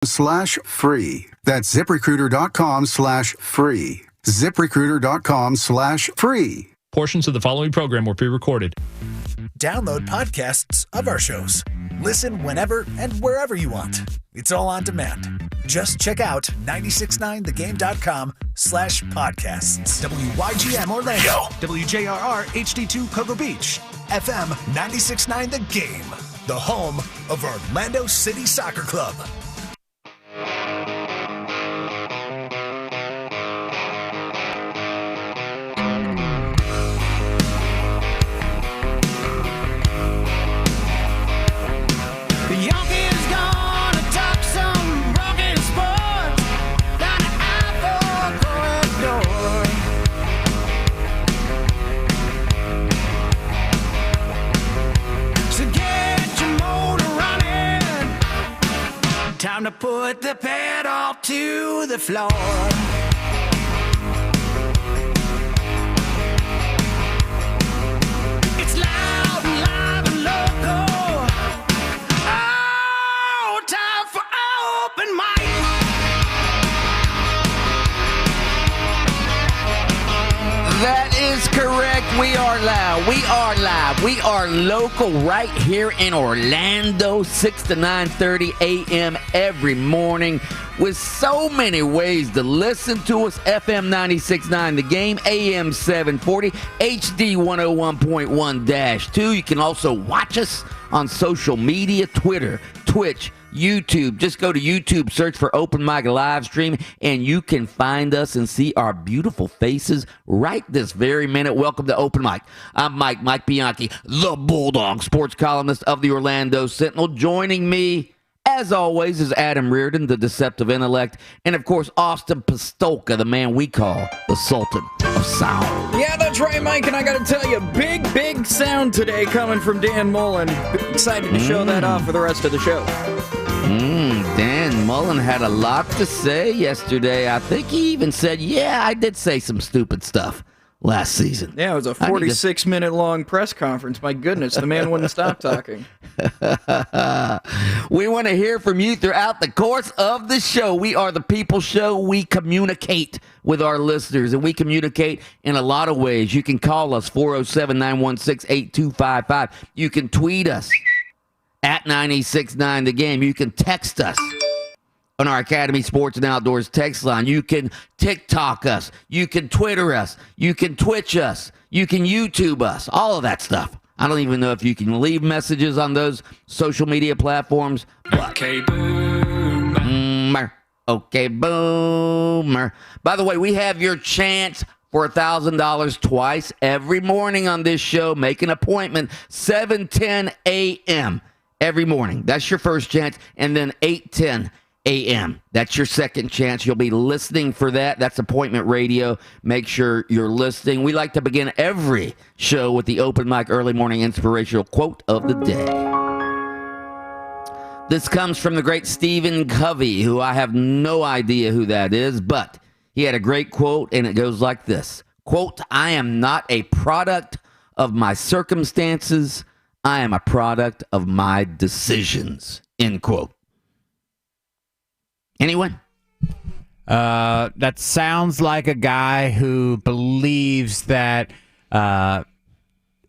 ZipRecruiter.com/free. That's ZipRecruiter.com/free. ZipRecruiter.com/free. Portions of the following program were pre-recorded. Download podcasts of our shows. Listen whenever and wherever you want. It's all on demand. Just check out 969thegame.com/podcasts. WYGM Orlando. WJRR HD2 Cocoa Beach. FM 96.9 The Game. The home of Orlando City Soccer Club. Time to put the pedal to the floor. It's loud and live and local. Oh, time for open mic. That is correct. We are loud. We are live. We are local right here in Orlando, 6 to 9:30 a.m. every morning with so many ways to listen to us. FM 96.9 The Game, AM 740, HD 101.1-2. You can also watch us on social media, Twitter, Twitch, YouTube. Just go to YouTube, search for Open Mic Live Stream, and you can find us and see our beautiful faces right this very minute. Welcome to Open Mic. I'm Mike Bianchi, the Bulldog sports columnist of the Orlando Sentinel. Joining me, as always, is Adam Reardon, the deceptive intellect, and, of course, Austin Pastolka, the man we call the Sultan of Sound. Yeah, that's right, Mike, and I got to tell you, big sound today coming from Dan Mullen. Excited to show that off for the rest of the show. Dan Mullen had a lot to say yesterday. I think he even said, yeah, I did say some stupid stuff last season. Yeah, it was a 46-minute long press conference. My goodness, the man wouldn't stop talking. We want to hear from you throughout the course of the show. We are the People Show. We communicate with our listeners, and we communicate in a lot of ways. You can call us, 407-916-8255. You can tweet us at 96.9 The Game. You can text us on our Academy Sports and Outdoors text line. You can TikTok us. You can Twitter us. You can Twitch us. You can YouTube us. All of that stuff. I don't even know if you can leave messages on those social media platforms. But Okay, boomer. Okay, boomer. By the way, we have your chance for $1,000 twice every morning on this show. Make an appointment, 7:10 a.m. every morning. That's your first chance. And then 8:10 a.m. That's your second chance. You'll be listening for that. That's appointment radio. Make sure you're listening. We like to begin every show with the Open Mic Early Morning Inspirational Quote of the Day. This comes from the great Stephen Covey, who I have no idea who that is, but he had a great quote, and it goes like this. Quote, I am not a product of my circumstances. I am a product of my decisions. End quote. Anyone? That sounds like a guy who believes that.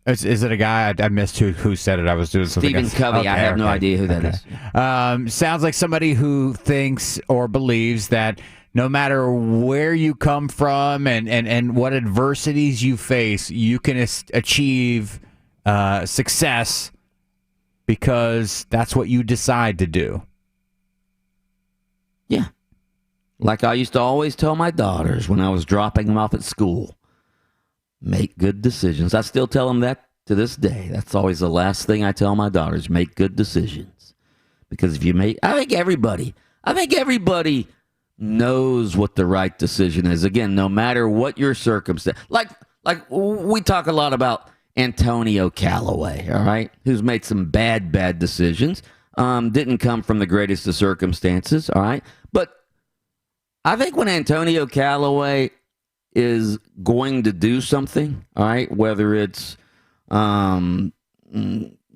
Is it a guy? I missed who said it. I was doing something. Stephen Covey. Okay, I have no idea who that is. Sounds like somebody who thinks or believes that no matter where you come from and what adversities you face, you can achieve success because that's what you decide to do. Yeah. Like I used to always tell my daughters when I was dropping them off at school, make good decisions. I still tell them that to this day. That's always the last thing I tell my daughters, make good decisions. Because if you I think everybody knows what the right decision is. Again, no matter what your circumstance. Like we talk a lot about Antonio Callaway, all right, who's made some bad decisions. Didn't come from the greatest of circumstances, all right? But I think when Antonio Callaway is going to do something, all right, whether it's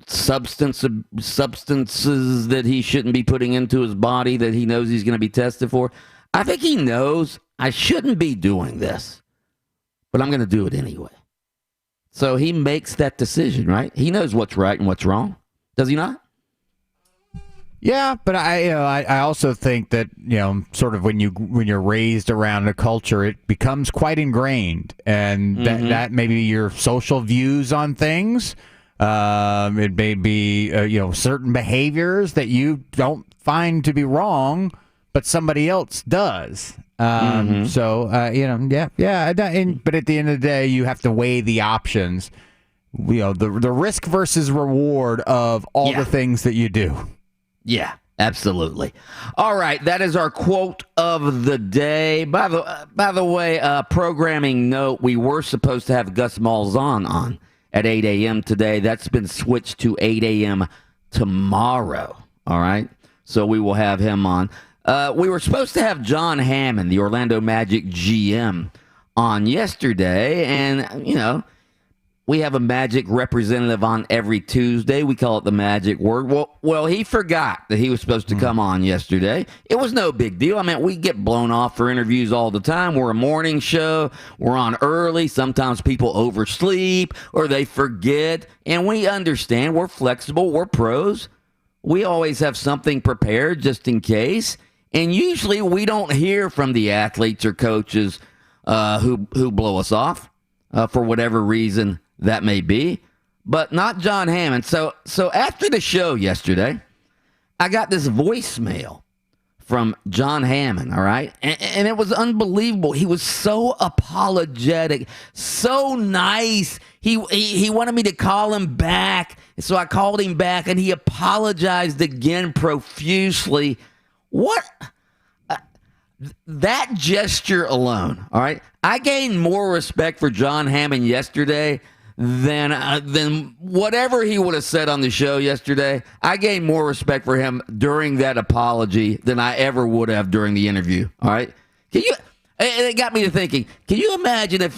substances that he shouldn't be putting into his body that he knows he's going to be tested for. I think he knows I shouldn't be doing this, but I'm going to do it anyway. So he makes that decision, right? He knows what's right and what's wrong. Does he not? Yeah, but I also think that, sort of when you're raised around a culture, it becomes quite ingrained, and that may be your social views on things. It may be certain behaviors that you don't find to be wrong, but somebody else does. So but at the end of the day, you have to weigh the options. The risk versus reward of all the things that you do. Yeah, absolutely. All right, that is our quote of the day. By the way, programming note, we were supposed to have Gus Malzahn on at 8 a.m. today. That's been switched to 8 a.m. tomorrow. All right, so we will have him on. We were supposed to have John Hammond, the Orlando Magic GM, on yesterday, and, we have a Magic representative on every Tuesday. We call it the Magic Word. Well, he forgot that he was supposed to come on yesterday. It was no big deal. I mean, we get blown off for interviews all the time. We're a morning show. We're on early. Sometimes people oversleep or they forget, and we understand. We're flexible. We're pros. We always have something prepared just in case, and usually we don't hear from the athletes or coaches who blow us off for whatever reason that may be, but not John Hammond. So after the show yesterday, I got this voicemail from John Hammond, all right? And it was unbelievable. He was so apologetic, so nice. He wanted me to call him back, so I called him back, and he apologized again profusely. What? That gesture alone, all right? I gained more respect for John Hammond yesterday than whatever he would have said on the show yesterday. I gained more respect for him during that apology than I ever would have during the interview. All right, and it got me to thinking. Can you imagine if,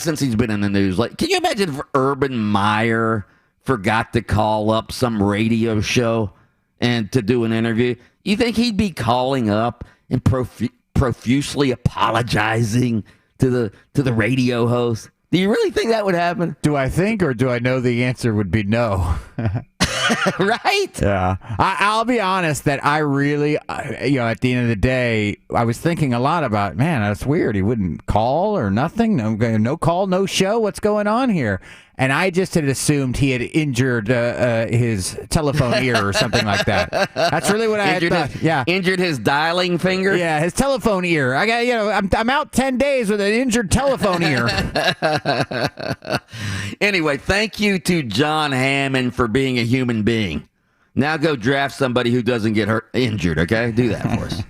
since he's been in the news, can you imagine if Urban Meyer forgot to call up some radio show and to do an interview? You think he'd be calling up and profusely apologizing to the radio host? Do you really think that would happen? Do I think, or do I know the answer would be no? Right? Yeah. I'll be honest that I really, at the end of the day, I was thinking a lot about, man, that's weird. He wouldn't call or nothing. No call, no show. What's going on here? And I just had assumed he had injured his telephone ear or something like that. That's really what I had thought. Injured his dialing finger? Yeah, his telephone ear. I got, I'm out 10 days with an injured telephone ear. Anyway, thank you to John Hammond for being a human being. Now go draft somebody who doesn't get injured, okay? Do that for us.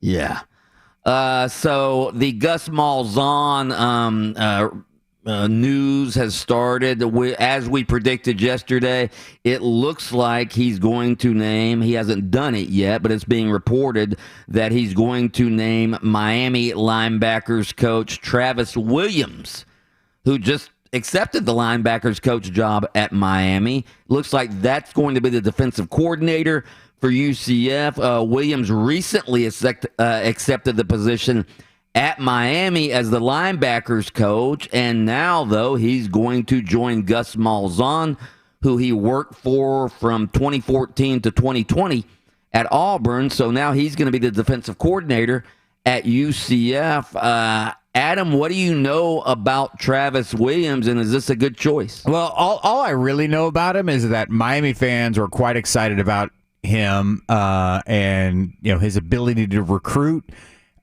Yeah. So the Gus Malzahn news has started. As we predicted yesterday, it looks like he's going to name, he hasn't done it yet, but it's being reported that he's going to name Miami linebackers coach Travis Williams, who just accepted the linebackers coach job at Miami. Looks like that's going to be the defensive coordinator for UCF. Williams recently accepted the position at Miami as the linebackers coach, and now, though, he's going to join Gus Malzahn, who he worked for from 2014 to 2020 at Auburn. So now he's going to be the defensive coordinator at UCF. Adam, what do you know about Travis Williams, and is this a good choice? Well, all I really know about him is that Miami fans were quite excited about him and his ability to recruit.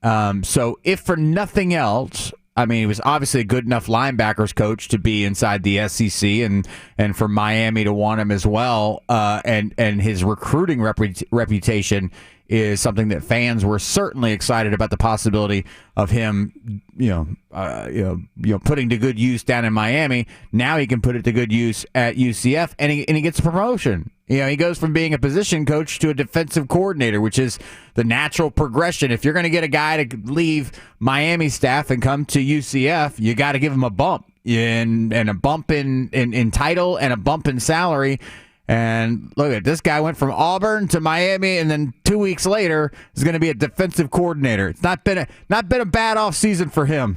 So if for nothing else, I mean, he was obviously a good enough linebackers coach to be inside the SEC and for Miami to want him as well. And his recruiting reputation is something that fans were certainly excited about the possibility of him, putting to good use down in Miami. Now he can put it to good use at UCF, and he gets a promotion. He goes from being a position coach to a defensive coordinator, which is the natural progression. If you're going to get a guy to leave Miami staff and come to UCF, you got to give him a bump. and a bump in title and a bump in salary. And look at this guy went from Auburn to Miami, and then 2 weeks later is going to be a defensive coordinator. It's not been a bad offseason for him.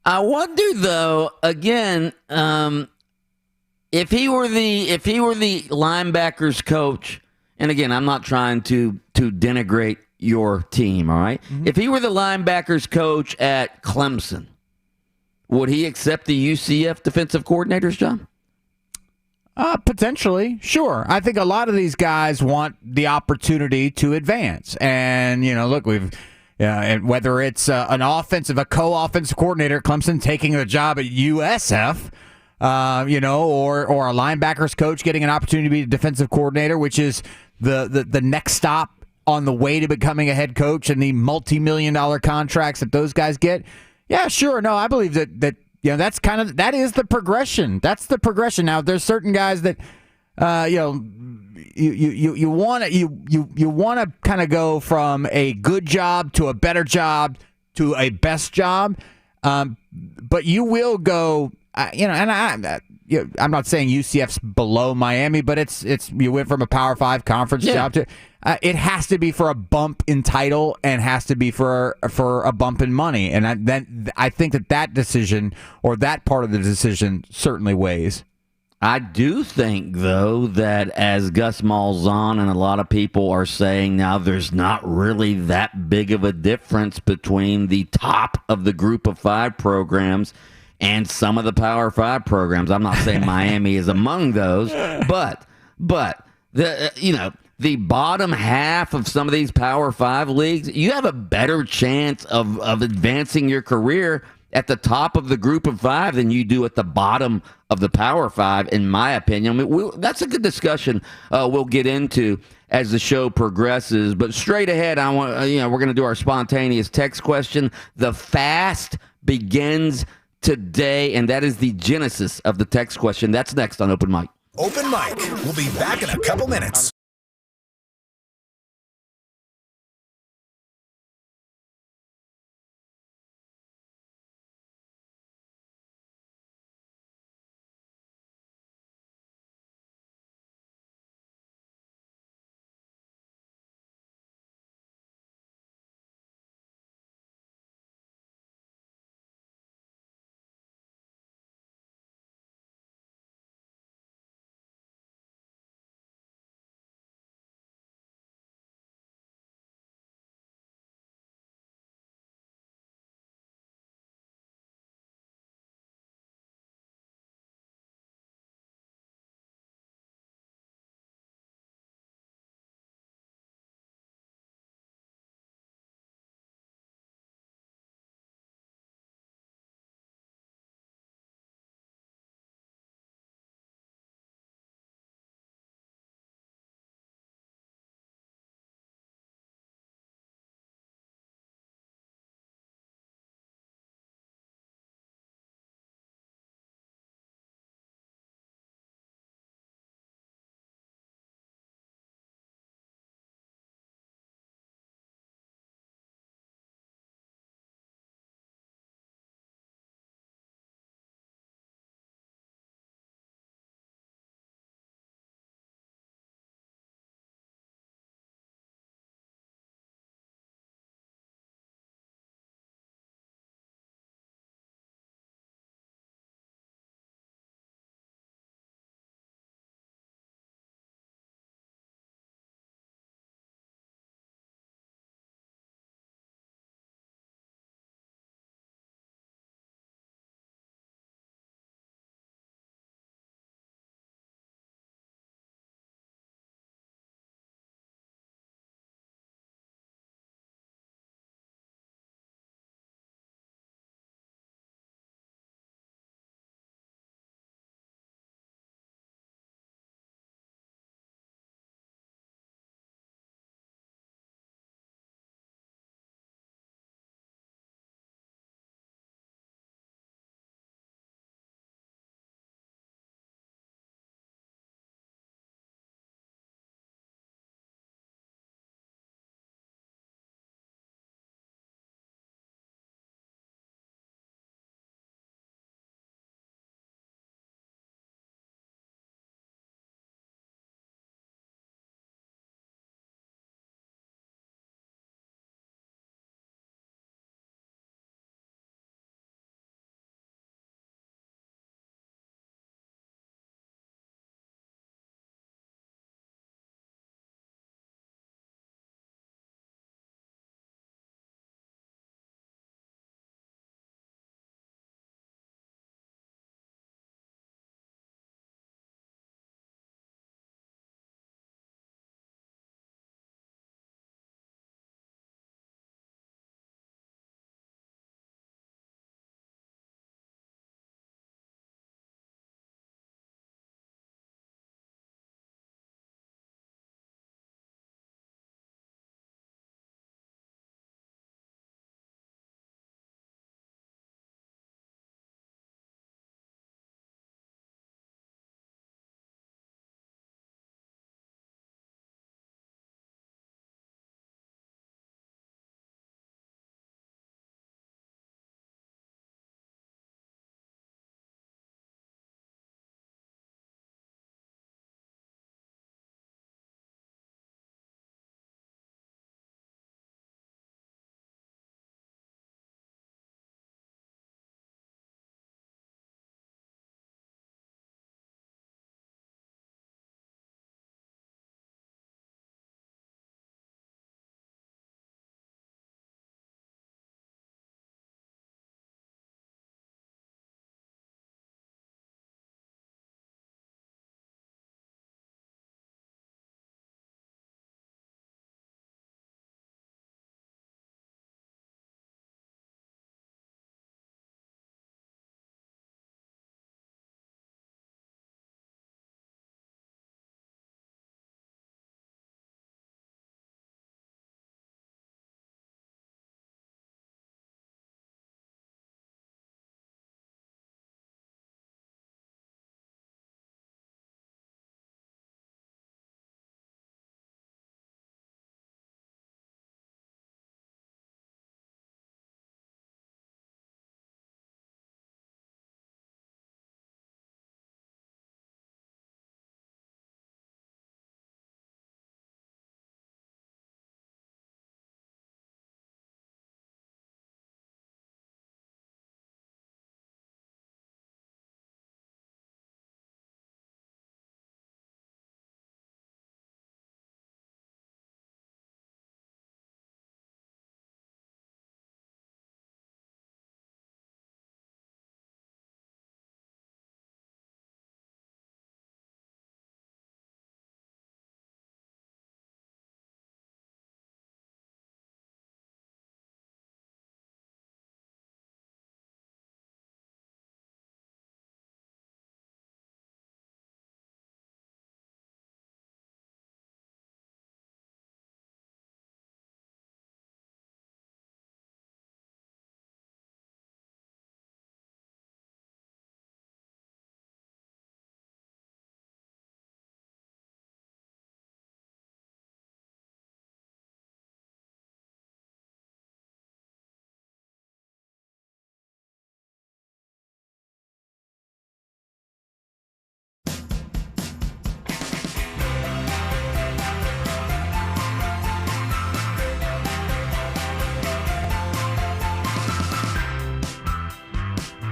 I wonder though, again, if he were the linebackers coach, and again, I'm not trying to denigrate your team, all right? If he were the linebackers coach at Clemson, would he accept the UCF defensive coordinator's job? Potentially, sure. I think a lot of these guys want the opportunity to advance, and look, and whether it's a co-offensive coordinator at Clemson taking the job at USF, or a linebackers coach getting an opportunity to be a defensive coordinator, which is the next stop on the way to becoming a head coach and the multi-million-dollar contracts that those guys get. Yeah, sure. No, I believe that that is the progression. That's the progression. Now, there's certain guys that you want to kind of go from a good job to a better job to a best job, but you will go. I'm not saying UCF's below Miami, but it's you went from a Power 5 conference job to it has to be for a bump in title and has to be for a bump in money, and I think that decision or that part of the decision certainly weighs. I do think, though, that as Gus Malzahn and a lot of people are saying now, there's not really that big of a difference between the top of the group of 5 programs and some of the Power 5 programs. I'm not saying Miami is among those, but the bottom half of some of these Power 5 leagues, you have a better chance of advancing your career at the top of the group of 5 than you do at the bottom of the Power 5, in my opinion. I mean, that's a good discussion we'll get into as the show progresses. But straight ahead, we're going to do our spontaneous text question. The fast begins today, and that is the genesis of the text question. That's next on Open Mic. Open Mic. We'll be back in a couple minutes.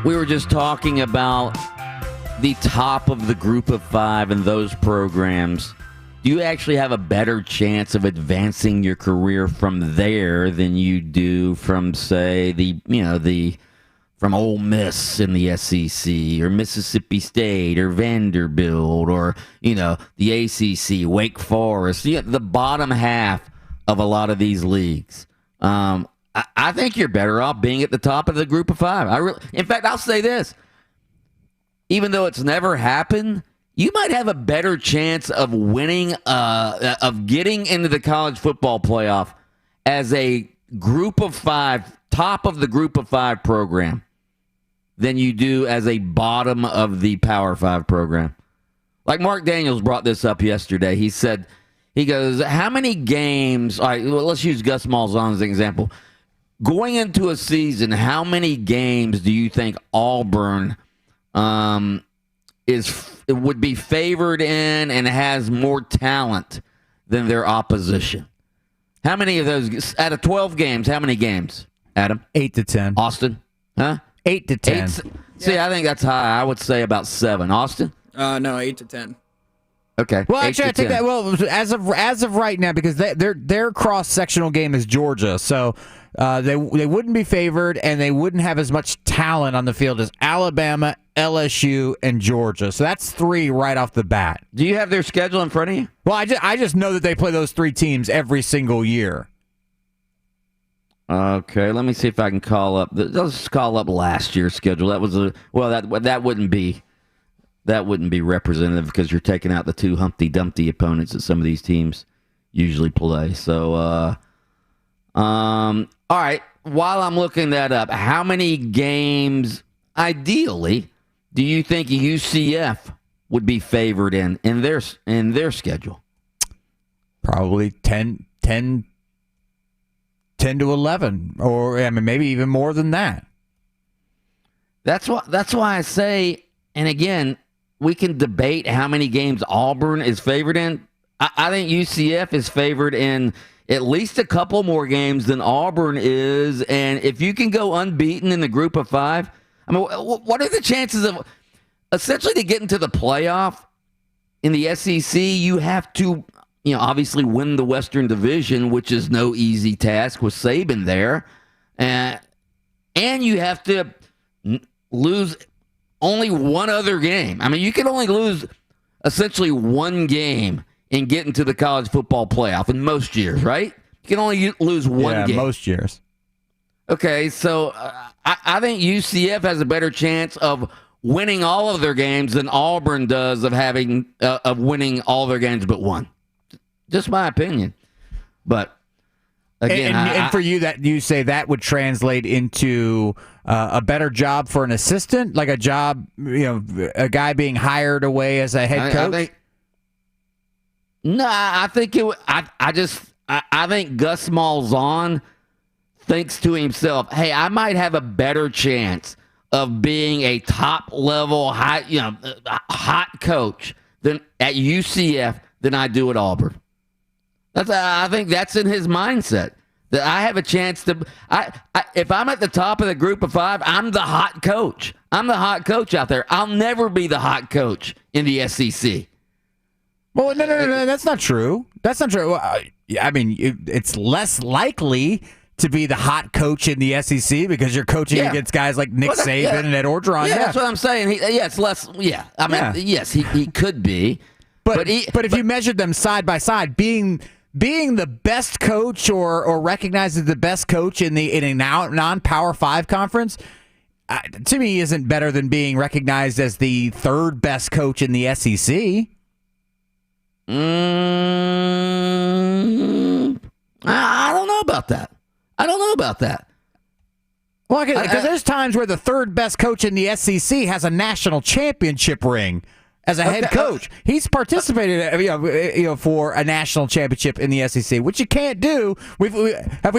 we were just talking about the top of the group of 5 in those programs. Do you actually have a better chance of advancing your career from there than you do from, say, from Ole Miss in the SEC or Mississippi State or Vanderbilt or, the ACC, Wake Forest, the bottom half of a lot of these leagues? I think you're better off being at the top of the group of 5. In fact, I'll say this. Even though it's never happened, you might have a better chance of winning, of getting into the college football playoff as a group of 5, top of the group of 5 program than you do as a bottom of the Power 5 program. Like Mark Daniels brought this up yesterday. He goes, how many games, all right, let's use Gus Malzahn as an example. Going into a season, how many games do you think Auburn would be favored in and has more talent than their opposition? How many of those, out of 12 games, how many games, Adam? 8 to 10. Austin? Huh? 8 to 10. See, I think that's high. I would say about 7. Austin? No, 8 to 10. Okay. Well, actually, I think that. Well, as of right now, because their cross-sectional game is Georgia, so they wouldn't be favored, and they wouldn't have as much talent on the field as Alabama, LSU, and Georgia. So that's 3 right off the bat. Do you have their schedule in front of you? Well, I just know that they play those 3 teams every single year. Okay, let me see if I can call up. Let's call up last year's schedule. That was that wouldn't be. That wouldn't be representative because you're taking out the 2 Humpty Dumpty opponents that some of these teams usually play. So, all right. While I'm looking that up, how many games, ideally, do you think UCF would be favored in their schedule? Probably 10 to 11, or maybe even more than that. That's why I say, and again, we can debate how many games Auburn is favored in. I think UCF is favored in at least a couple more games than Auburn is. And if you can go unbeaten in the group of 5, what are the chances of essentially to get into the playoff in the SEC? You have to, obviously win the Western Division, which is no easy task with Saban there. And you have to lose only one other game. You can only lose essentially one game and get into the college football playoff in most years, right? You can only lose one game. Most years. Okay, so I think UCF has a better chance of winning all of their games than Auburn does of winning all their games but one. Just my opinion. But again, and for you, that you say that would translate into a better job for an assistant, like a job, a guy being hired away as a head coach. I think Gus Malzahn thinks to himself, "Hey, I might have a better chance of being a top level hot coach than at UCF than I do at Auburn." I think that's in his mindset. That I have a chance to. If I'm at the top of the group of 5, I'm the hot coach. I'm the hot coach out there. I'll never be the hot coach in the SEC. Well, no, that's not true. That's not true. It's less likely to be the hot coach in the SEC because you're coaching against guys like Nick Saban and Ed Orgeron. Yeah, that's what I'm saying. It's less. Yeah, yes, he could be. But if you measured them side by side, being the best coach or recognized as the best coach in a non-Power 5 conference, to me, isn't better than being recognized as the 3rd best coach in the SEC. I don't know about that. Well, because there's times where the 3rd best coach in the SEC has a national championship ring as a head coach. He's participated, for a national championship in the SEC, which you can't do. Have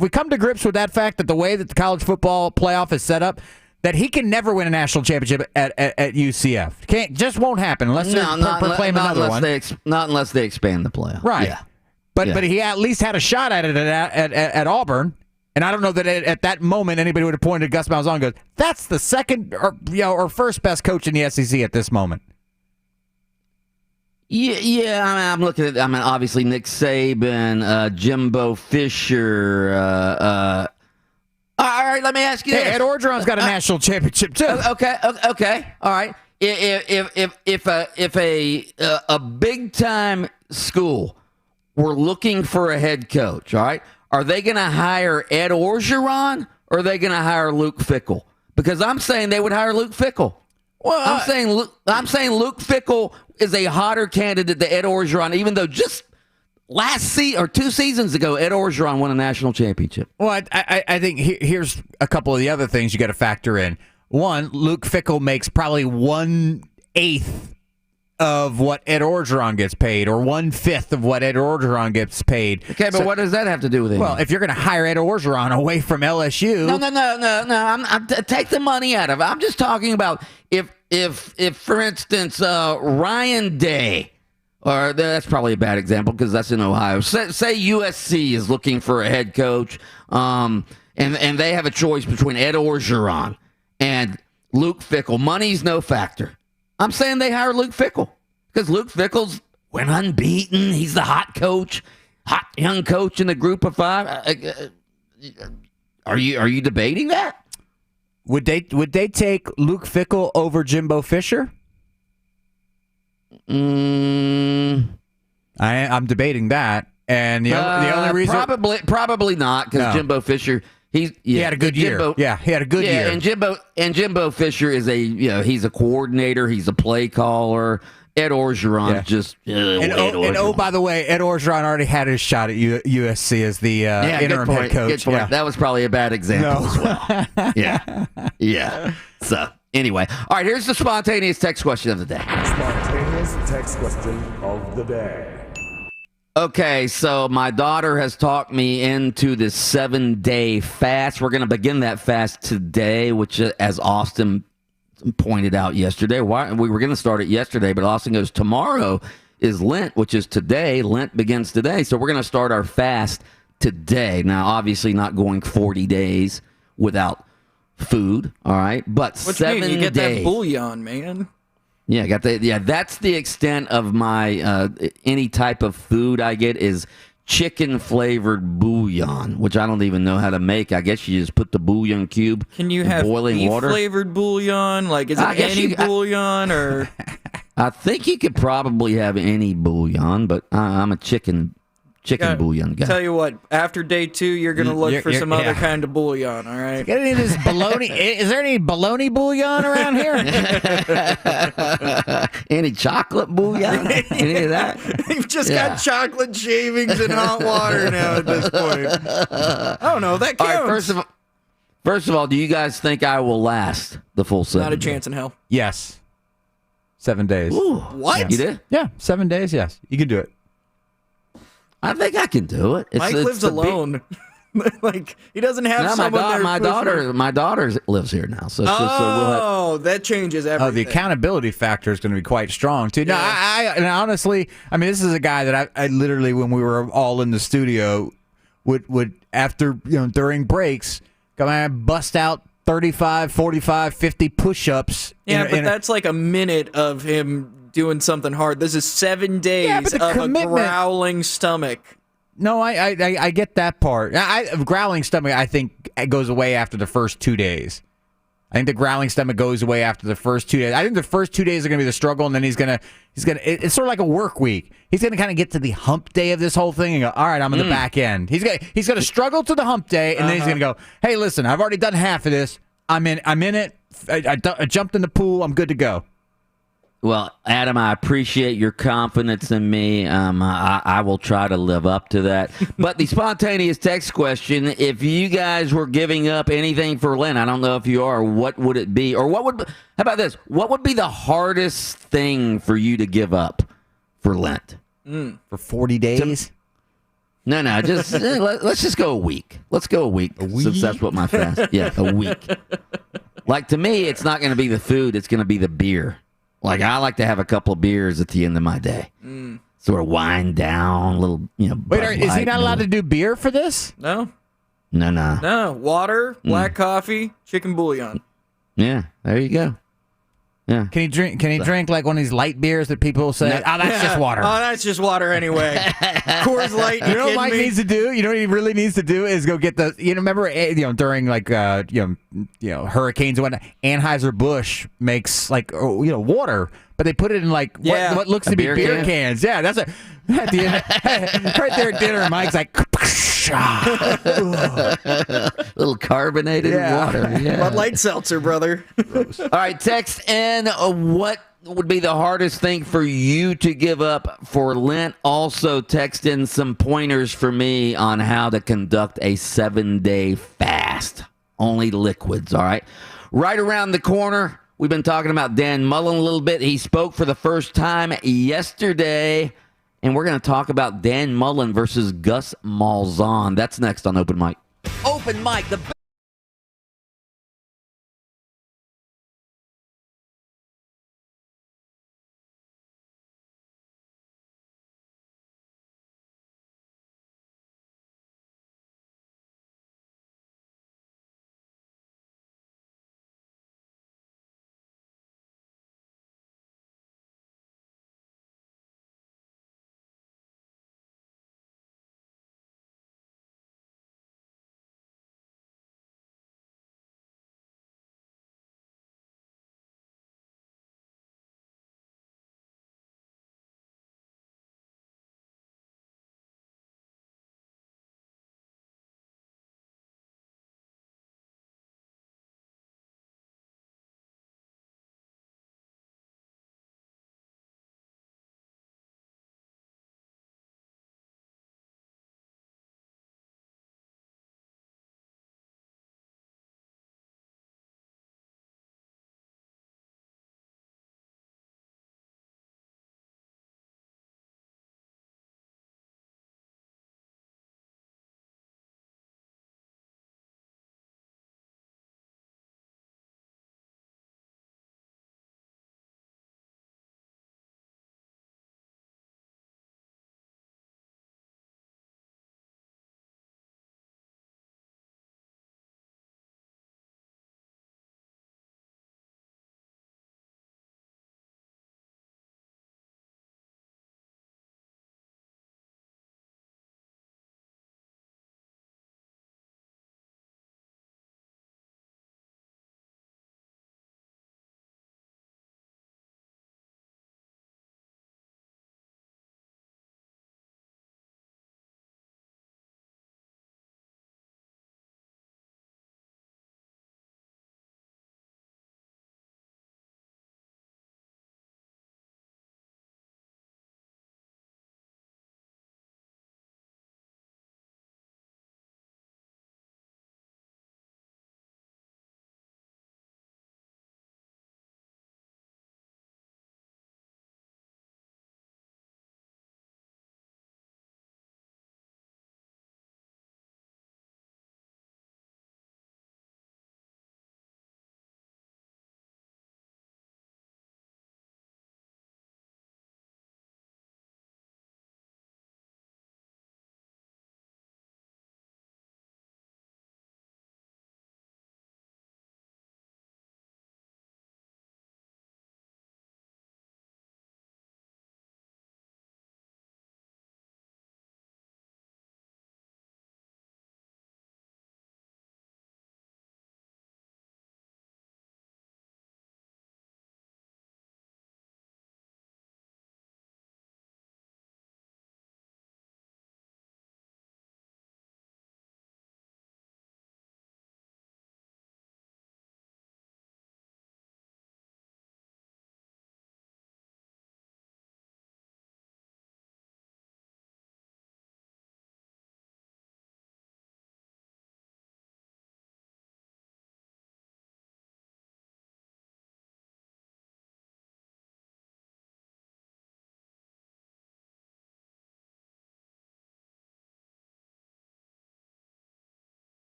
we come to grips with that fact that the way that the college football playoff is set up, that he can never win a national championship at UCF? Just won't happen unless they proclaim another one. Not unless they expand the playoff. Right. Yeah. But he at least had a shot at it at Auburn. And I don't know that at that moment anybody would have pointed to Gus Malzahn and goes, that's the second or first best coach in the SEC at this moment. Yeah. I mean, I'm looking at. I mean, obviously Nick Saban, Jimbo Fisher. All right, let me ask you this. Ed Orgeron's got a national championship too. Okay. All right. If a big time school were looking for a head coach, all right, are they going to hire Ed Orgeron or are they going to hire Luke Fickell? Because I'm saying they would hire Luke Fickell. Well, I'm saying Luke Fickell is a hotter candidate than Ed Orgeron, even though just last 2 seasons ago, Ed Orgeron won a national championship. Well, I think here's a couple of the other things you got to factor in. One, Luke Fickell makes probably 1/8 of what Ed Orgeron gets paid, or 1/5 of what Ed Orgeron gets paid. Okay, but what does that have to do with it? Well, if you're going to hire Ed Orgeron away from LSU, no. Take the money out of it. I'm just talking about if for instance, Ryan Day, or that's probably a bad example because that's in Ohio. Say USC is looking for a head coach, and they have a choice between Ed Orgeron and Luke Fickell. Money's no factor. I'm saying they hire Luke Fickell because Luke Fickell's went unbeaten. He's the hot young coach in the group of 5. Are you debating that? Would they take Luke Fickell over Jimbo Fisher? I'm debating that, and the only reason probably not because Jimbo Fisher. He had a good year. He had a good year. And Jimbo Fisher is he's a coordinator. He's a play caller. Ed Orgeron just. By the way, Ed Orgeron already had his shot at USC as the interim head coach. Good point. Yeah. That was probably a bad example as well. Yeah. So anyway, all right. Here's the spontaneous text question of the day. Spontaneous text question of the day. Okay, so my daughter has talked me into this 7-day fast. We're going to begin that fast today, which, as Austin pointed out yesterday, we were going to start it yesterday, but Austin goes, tomorrow is Lent, which is today. Lent begins today, so we're going to start our fast today. Now, obviously not going 40 days without food, all right? But what 7 days. You get days. That bouillon, man. Yeah, that's the extent of my any type of food I get is chicken flavored bouillon, which I don't even know how to make. I guess you just put the bouillon cube Can you in have boiling beef water. Flavored bouillon? Like, is it any bouillon or? I think you could probably have any bouillon, but I'm a chicken bouillon guy. Tell you what, after day 2, you're gonna look for some other kind of bouillon. All right. Get any of this bologna? Is there any bologna bouillon around here? Any chocolate bouillon? Any of that? You've just got chocolate shavings and hot water now at this point. I don't know. That counts. All right, first of all, do you guys think I will last the full 7 Not a days? chance in hell. Yes. 7 days. Ooh, what? You did? Yeah, 7 days. Yes, you can do it. I think I can do it. Mike lives alone. Like, he doesn't have someone there. My daughter lives here now, so we'll have. That changes everything. Oh, the accountability factor is going to be quite strong too. No, and honestly, I mean, this is a guy that I literally, when we were all in the studio, would after during breaks, come and bust out 35, 45, 50 push-ups. Yeah, but that's like a minute of him doing something hard. This is 7 days of a growling stomach. No, I get that part. Growling stomach, I think, goes away after the first 2 days. I think the growling stomach goes away after the first 2 days. I think the first 2 days are going to be the struggle, and then he's gonna. It's sort of like a work week. He's gonna kind of get to the hump day of this whole thing and go, all right, I'm in the back end. He's gonna struggle to the hump day, and then he's gonna go, hey, listen, I've already done half of this. I'm in it. I jumped in the pool. I'm good to go. Well, Adam, I appreciate your confidence in me. I will try to live up to that. But the spontaneous text question, if you guys were giving up anything for Lent, I don't know if you are, what would it be? Or how about this? What would be the hardest thing for you to give up for Lent? For 40 days? No, just let's just go a week. Let's go a week. Since that's what my fast. Yeah, a week. Like, to me, it's not going to be the food. It's going to be the beer. Like, I like to have a couple of beers at the end of my day. Sort of wind down, a little, Wait, is he not allowed to do beer for this? No. No. No, water, black coffee, chicken bouillon. Yeah, there you go. Yeah. Can he drink? Can he drink like one of these light beers that people say? No. Oh, that's just water. Oh, that's just water anyway. Coors Light. You know what kidding Mike me? needs to do? You know what he really needs to do is go get the. Remember, during like hurricanes and whatnot, Anheuser-Busch makes like water, but they put it in like what looks to be beer cans. Yeah, that's at the end, right there at dinner. Mike's like, little carbonated water. Yeah. Bud Light seltzer, brother. All right, text in what would be the hardest thing for you to give up for Lent. Also, text in some pointers for me on how to conduct a 7-day fast. Only liquids, all right? Right around the corner, we've been talking about Dan Mullen a little bit. He spoke for the first time yesterday, and we're going to talk about Dan Mullen versus Gus Malzahn. That's next on Open Mic. Open Mic, the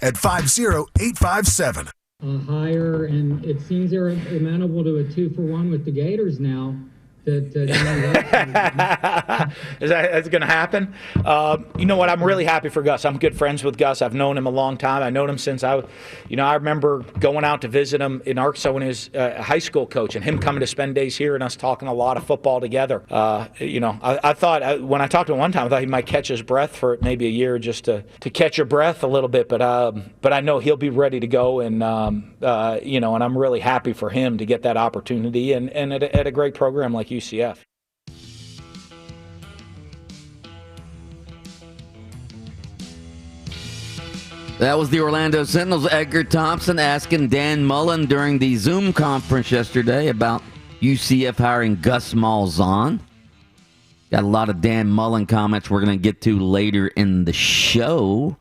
at 50857. Higher, and it seems they're amenable to a 2-for-1 with the Gators now. Is that going to happen? You know what? I'm really happy for Gus. I'm good friends with Gus. I've known him a long time. I've known him since I remember going out to visit him in Arkansas when he was a high school coach, and him coming to spend days here and us talking a lot of football together. I thought when I talked to him one time, I thought he might catch his breath for maybe a year just to catch your breath a little bit. But I know he'll be ready to go, and and I'm really happy for him to get that opportunity and at a great program like UCF. That was the Orlando Sentinel's Edgar Thompson asking Dan Mullen during the Zoom conference yesterday about UCF hiring Gus Malzahn. Got a lot of Dan Mullen comments we're going to get to later in the show.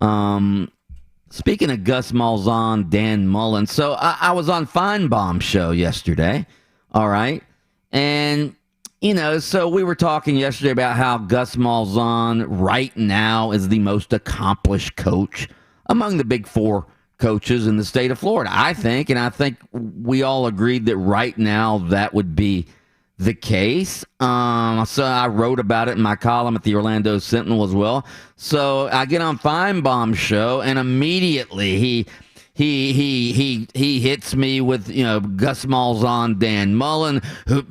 Speaking of Gus Malzahn, Dan Mullen. So I was on Feinbaum's show yesterday. All right. And, so we were talking yesterday about how Gus Malzahn right now is the most accomplished coach among the big four coaches in the state of Florida, I think. And I think we all agreed that right now that would be the case. So I wrote about it in my column at the Orlando Sentinel as well. So I get on Feinbaum's show, and immediately he hits me with, Gus Malzahn, Dan Mullen, who,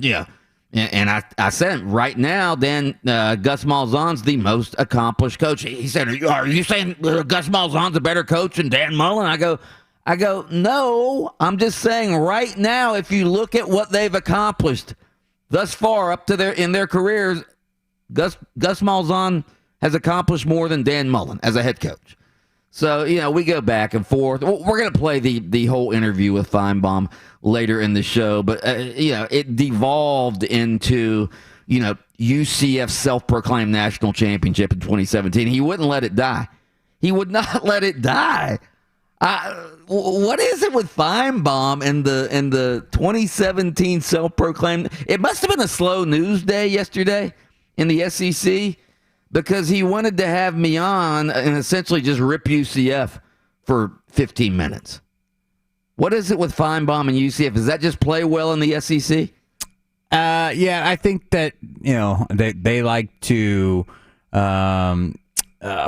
and I said right now, Gus Malzahn's the most accomplished coach. He said, "Are you saying Gus Malzahn's a better coach than Dan Mullen?" I go, no. I'm just saying right now, if you look at what they've accomplished thus far up to in their careers, Gus Malzahn has accomplished more than Dan Mullen as a head coach. So, we go back and forth. We're going to play the whole interview with Feinbaum later in the show, but, it devolved into, UCF's self-proclaimed national championship in 2017. He wouldn't let it die. He would not let it die. What is it with Feinbaum and the 2017 self-proclaimed? It must have been a slow news day yesterday in the SEC, because he wanted to have me on and essentially just rip UCF for 15 minutes. What is it with Feinbaum and UCF? Does that just play well in the SEC? Yeah, I think that, they like to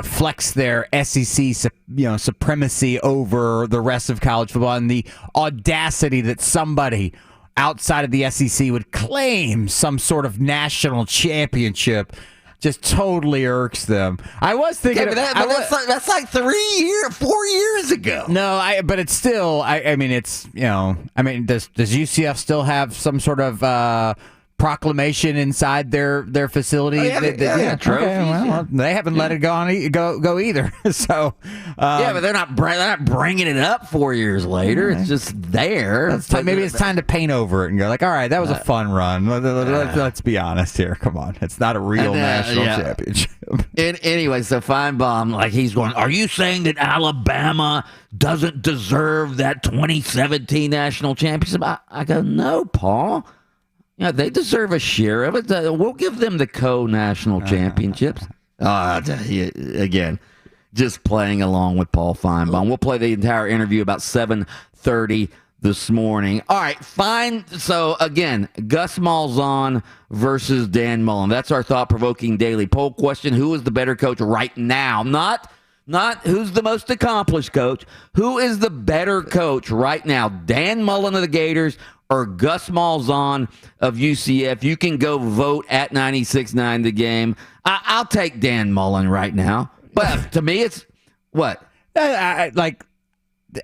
flex their SEC supremacy over the rest of college football, and the audacity that somebody outside of the SEC would claim some sort of national championship just totally irks them. I was thinking, that's like 4 years ago. No, but it's still. I mean, it's does UCF still have some sort of proclamation inside their facility? Trophies. Okay, well, they haven't let it go either. So but they're not bringing it up 4 years later. It's just there. Maybe it's time to paint over it and go like, all right, that was a fun run. Let's be honest here. Come on, it's not a real national championship. Anyway, so Feinbaum, he's going, are you saying that Alabama doesn't deserve that 2017 national championship? I go, no, Paul. They deserve a share of it. We'll give them the co-national championships. Again, just playing along with Paul Feinbaum. We'll play the entire interview about 7:30 this morning. All right, fine. So, again, Gus Malzahn versus Dan Mullen. That's our thought-provoking daily poll question. Who is the better coach right now? Not who's the most accomplished coach. Who is the better coach right now? Dan Mullen of the Gators or Gus Malzahn of UCF? You can go vote at 96.9 The Game. I'll take Dan Mullen right now. But to me, it's what?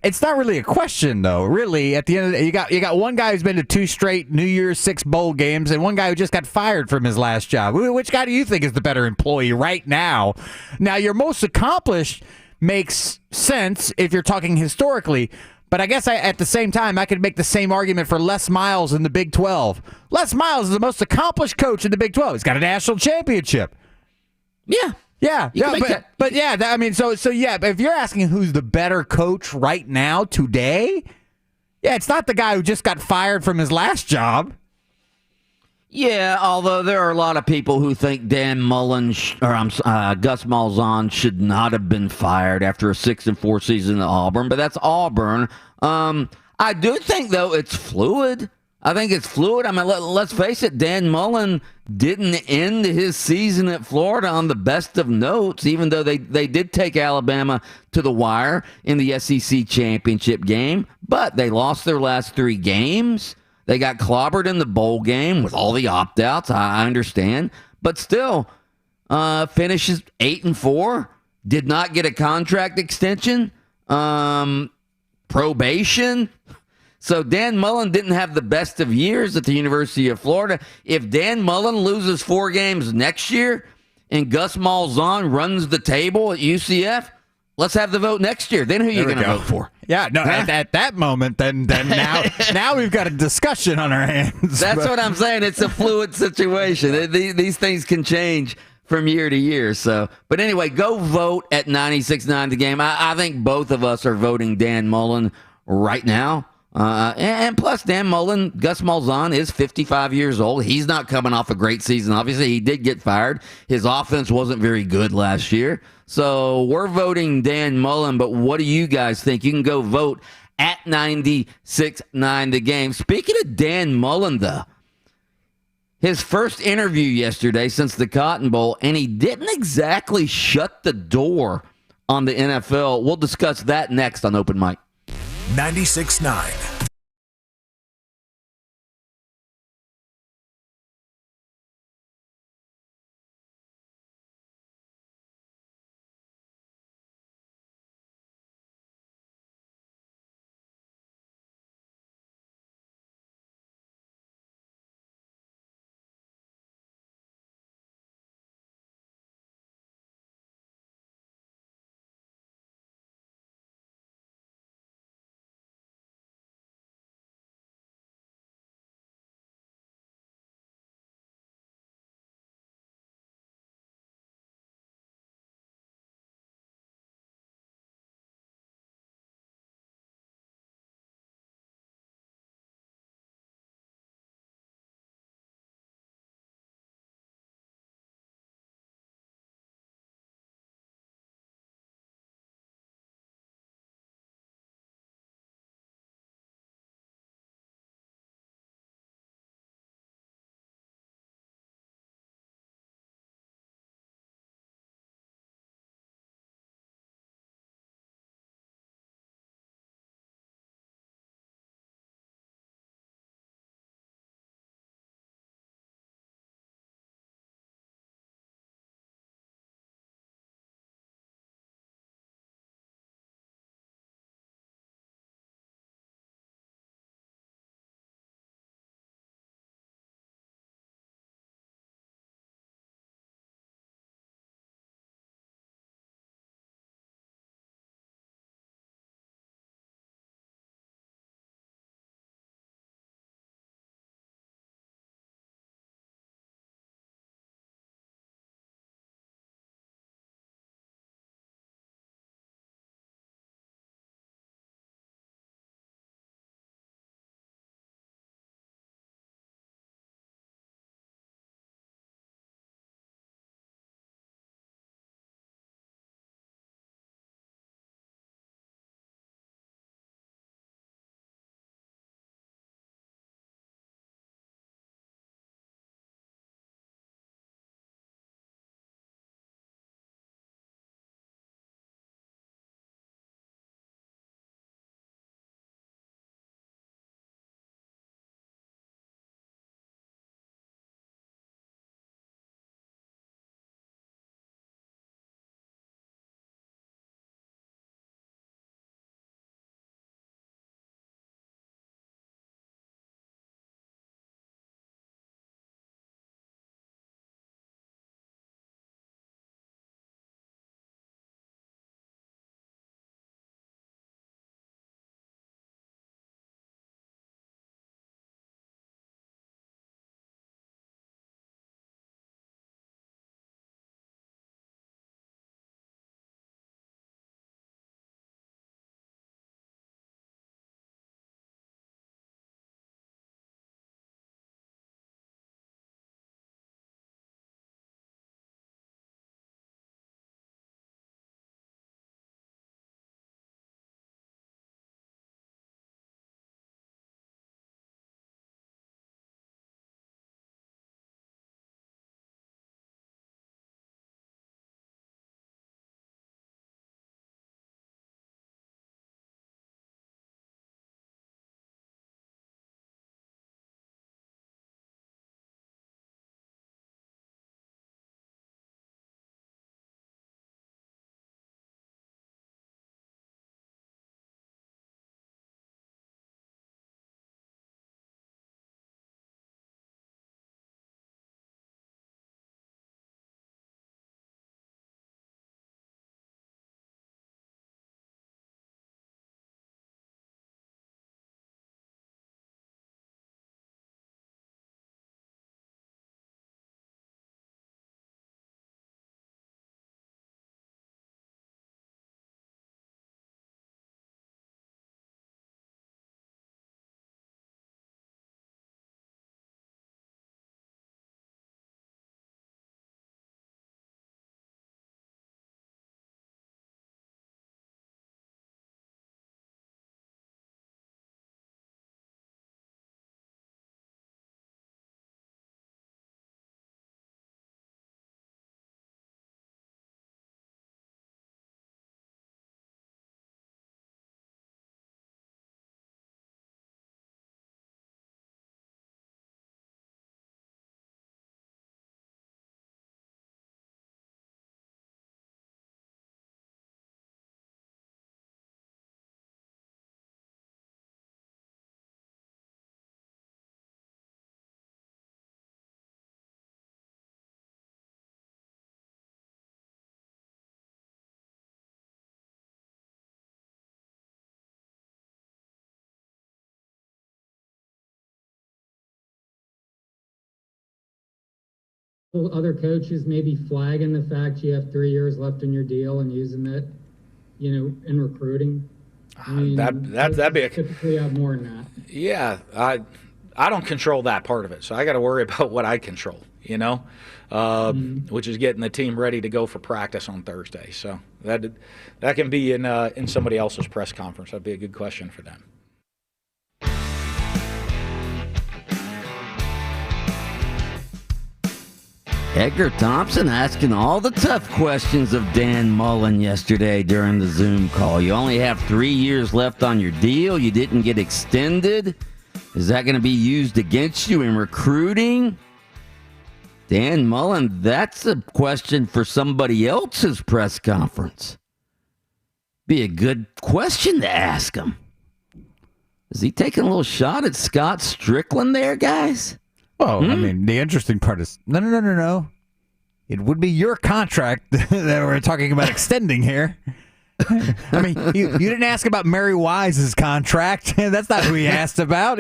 It's not really a question, though. Really, at the end of the day, you got one guy who's been to 2 straight New Year's 6 bowl games, and one guy who just got fired from his last job. Which guy do you think is the better employee right now? Now, your most accomplished makes sense if you're talking historically, but I guess at the same time, I could make the same argument for Les Miles in the Big 12. Les Miles is the most accomplished coach in the Big 12. He's got a national championship. Yeah. But if you're asking who's the better coach right now, today, it's not the guy who just got fired from his last job. Yeah, although there are a lot of people who think Dan Mullen Gus Malzahn should not have been fired after a 6-4 season at Auburn, but that's Auburn. I do think though it's fluid. I think it's fluid. I mean, let's face it, Dan Mullen didn't end his season at Florida on the best of notes, even though they did take Alabama to the wire in the SEC championship game, but they lost their last 3 games. They got clobbered in the bowl game with all the opt-outs, I understand, but still finishes 8-4, did not get a contract extension, probation. So Dan Mullen didn't have the best of years at the University of Florida. If Dan Mullen loses 4 games next year and Gus Malzahn runs the table at UCF, let's have the vote next year. Then who are you going to vote for? Yeah, no, at that moment, then now we've got a discussion on our hands. That's what I'm saying. It's a fluid situation. These things can change from year to year. So, but anyway, go vote at 96.9 The Game. I think both of us are voting Dan Mullen right now. And plus, Dan Mullen, Gus Malzahn is 55 years old. He's not coming off a great season. Obviously, he did get fired. His offense wasn't very good last year. So we're voting Dan Mullen, but what do you guys think? You can go vote at 96.9 The Game. Speaking of Dan Mullen, though, his first interview yesterday since the Cotton Bowl, and he didn't exactly shut the door on the NFL. We'll discuss that next on Open Mic. 96.9. other coaches maybe flagging the fact you have 3 years left in your deal and using that, in recruiting? I mean, that'd be typically have more than that. Yeah, I don't control that part of it, so I got to worry about what I control, which is getting the team ready to go for practice on Thursday. So that can be in somebody else's press conference. That'd be a good question for them. Edgar Thompson asking all the tough questions of Dan Mullen yesterday during the Zoom call. You only have 3 years left on your deal. You didn't get extended. Is that going to be used against you in recruiting? Dan Mullen, that's a question for somebody else's press conference. Be a good question to ask him. Is he taking a little shot at Scott Strickland there, guys? Well, I mean, the interesting part is, no. It would be your contract that we're talking about extending here. I mean, you didn't ask about Mary Wise's contract. That's not who he asked about.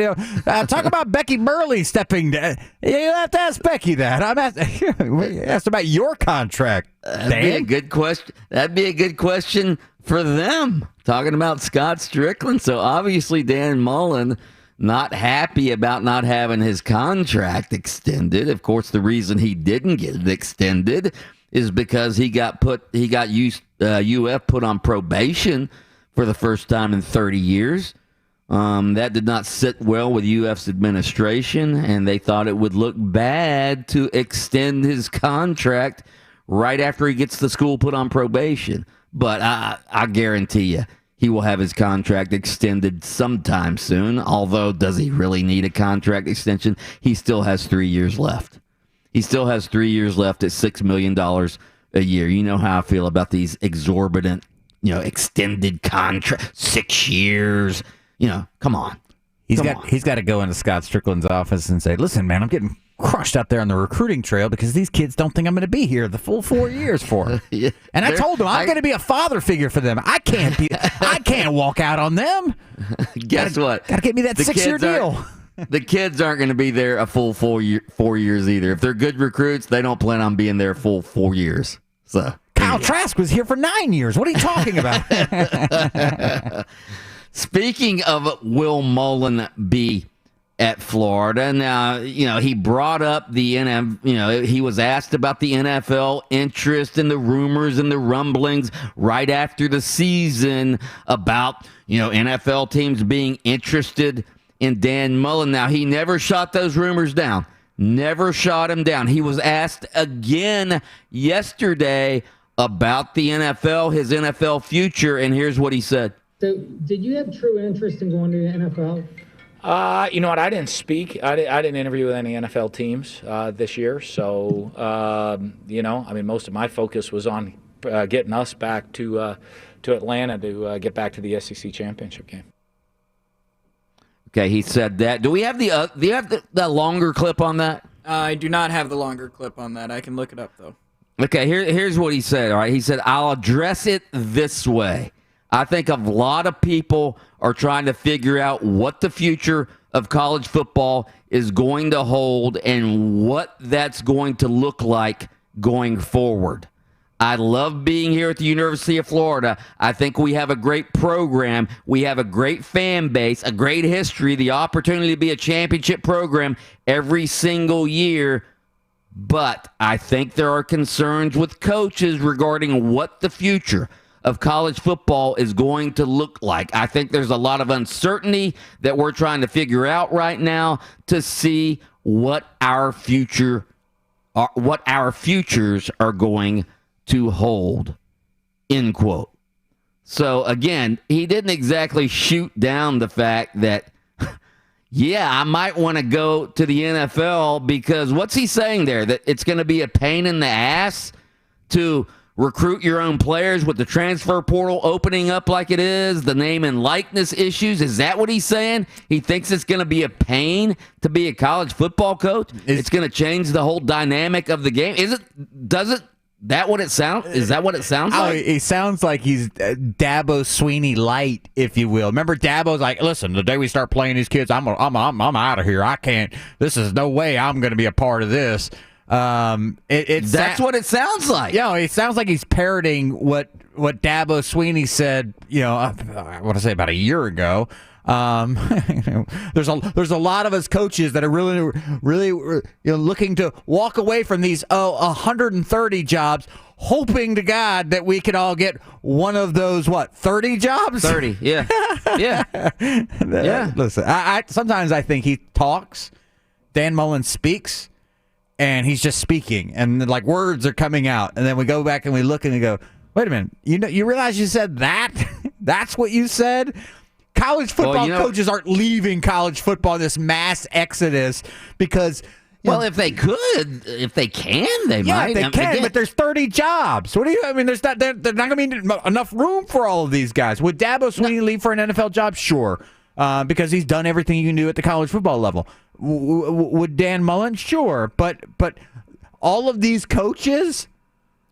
Talk about Becky Burley stepping down. You have to ask Becky that. Asked about your contract. That'd be a good question. That'd be a good question for them. Talking about Scott Strickland. So obviously Dan Mullen not happy about not having his contract extended. Of course, the reason he didn't get it extended is because he got UF put on probation for the first time in 30 years. That did not sit well with UF's administration, and they thought it would look bad to extend his contract right after he gets the school put on probation. But I guarantee you, he will have his contract extended sometime soon. Although, does he really need a contract extension? He still has 3 years left. He still has 3 years left at $6 million a year. You know how I feel about these exorbitant, extended contract, 6 years. Come on. He's got to go into Scott Strickland's office and say, listen, man, I'm getting crushed out there on the recruiting trail because these kids don't think I'm going to be here the full 4 years for. Yeah, and I told them I'm going to be a father figure for them. I can't walk out on them. Guess what? Got to get me that 6 year deal. The kids aren't going to be there a full 4 years either. If they're good recruits, they don't plan on being there full 4 years. So Kyle Trask was here for 9 years. What are you talking about? Speaking of will Mullen be at Florida, now, he brought up the NFL, he was asked about the NFL interest and the rumors and the rumblings right after the season about, NFL teams being interested in Dan Mullen. Now, he never shot those rumors down. Never shot him down. He was asked again yesterday about the NFL, his NFL future, and here's what he said. So, did you have true interest in going to the NFL? You know what? I didn't speak. I didn't interview with any NFL teams this year. So, most of my focus was on getting us back to Atlanta to get back to the SEC championship game. Okay, he said that. Do we have the longer clip on that? I do not have the longer clip on that. I can look it up, though. Okay, here's what he said, all right? He said, I'll address it this way. I think a lot of people are trying to figure out what the future of college football is going to hold and what that's going to look like going forward. I love being here at the University of Florida. I think we have a great program. We have a great fan base, a great history, the opportunity to be a championship program every single year. But I think there are concerns with coaches regarding what the future of college football is going to look like. I think there's a lot of uncertainty that we're trying to figure out right now to see what our futures are going to hold, end quote. So again, he didn't exactly shoot down the fact that, yeah, I might want to go to the NFL, because what's he saying there? That it's going to be a pain in the ass to recruit your own players with the transfer portal opening up like it is, the name and likeness issues. Is that what he's saying? He thinks it's going to be a pain to be a college football coach? It's going to change the whole dynamic of the game? Is that what it sounds like? It sounds like he's Dabo Sweeney light, if you will. Remember, Dabo's like, listen, the day we start playing these kids, I'm out of here. I can't. This is no way I'm going to be a part of this. That's what it sounds like. Yeah, it sounds like he's parroting what Dabo Swinney said. I want to say about a year ago. There's a lot of us coaches that are really looking to walk away from these 130 jobs, hoping to God that we could all get one of those 30 jobs. 30, yeah, yeah. Listen, I sometimes I think he talks. Dan Mullen speaks. And he's just speaking, and like words are coming out, and then we go back and we look and we go, "Wait a minute! You realize you said that? That's what you said." College football coaches aren't leaving college football in this mass exodus because. If they can, they might. They can, but there's 30 jobs. What do you? I mean, there's not. There's not going to be enough room for all of these guys. Would Dabo Swinney leave for an NFL job? Sure, because he's done everything you can do at the college football level. Would Dan Mullen? Sure, but all of these coaches.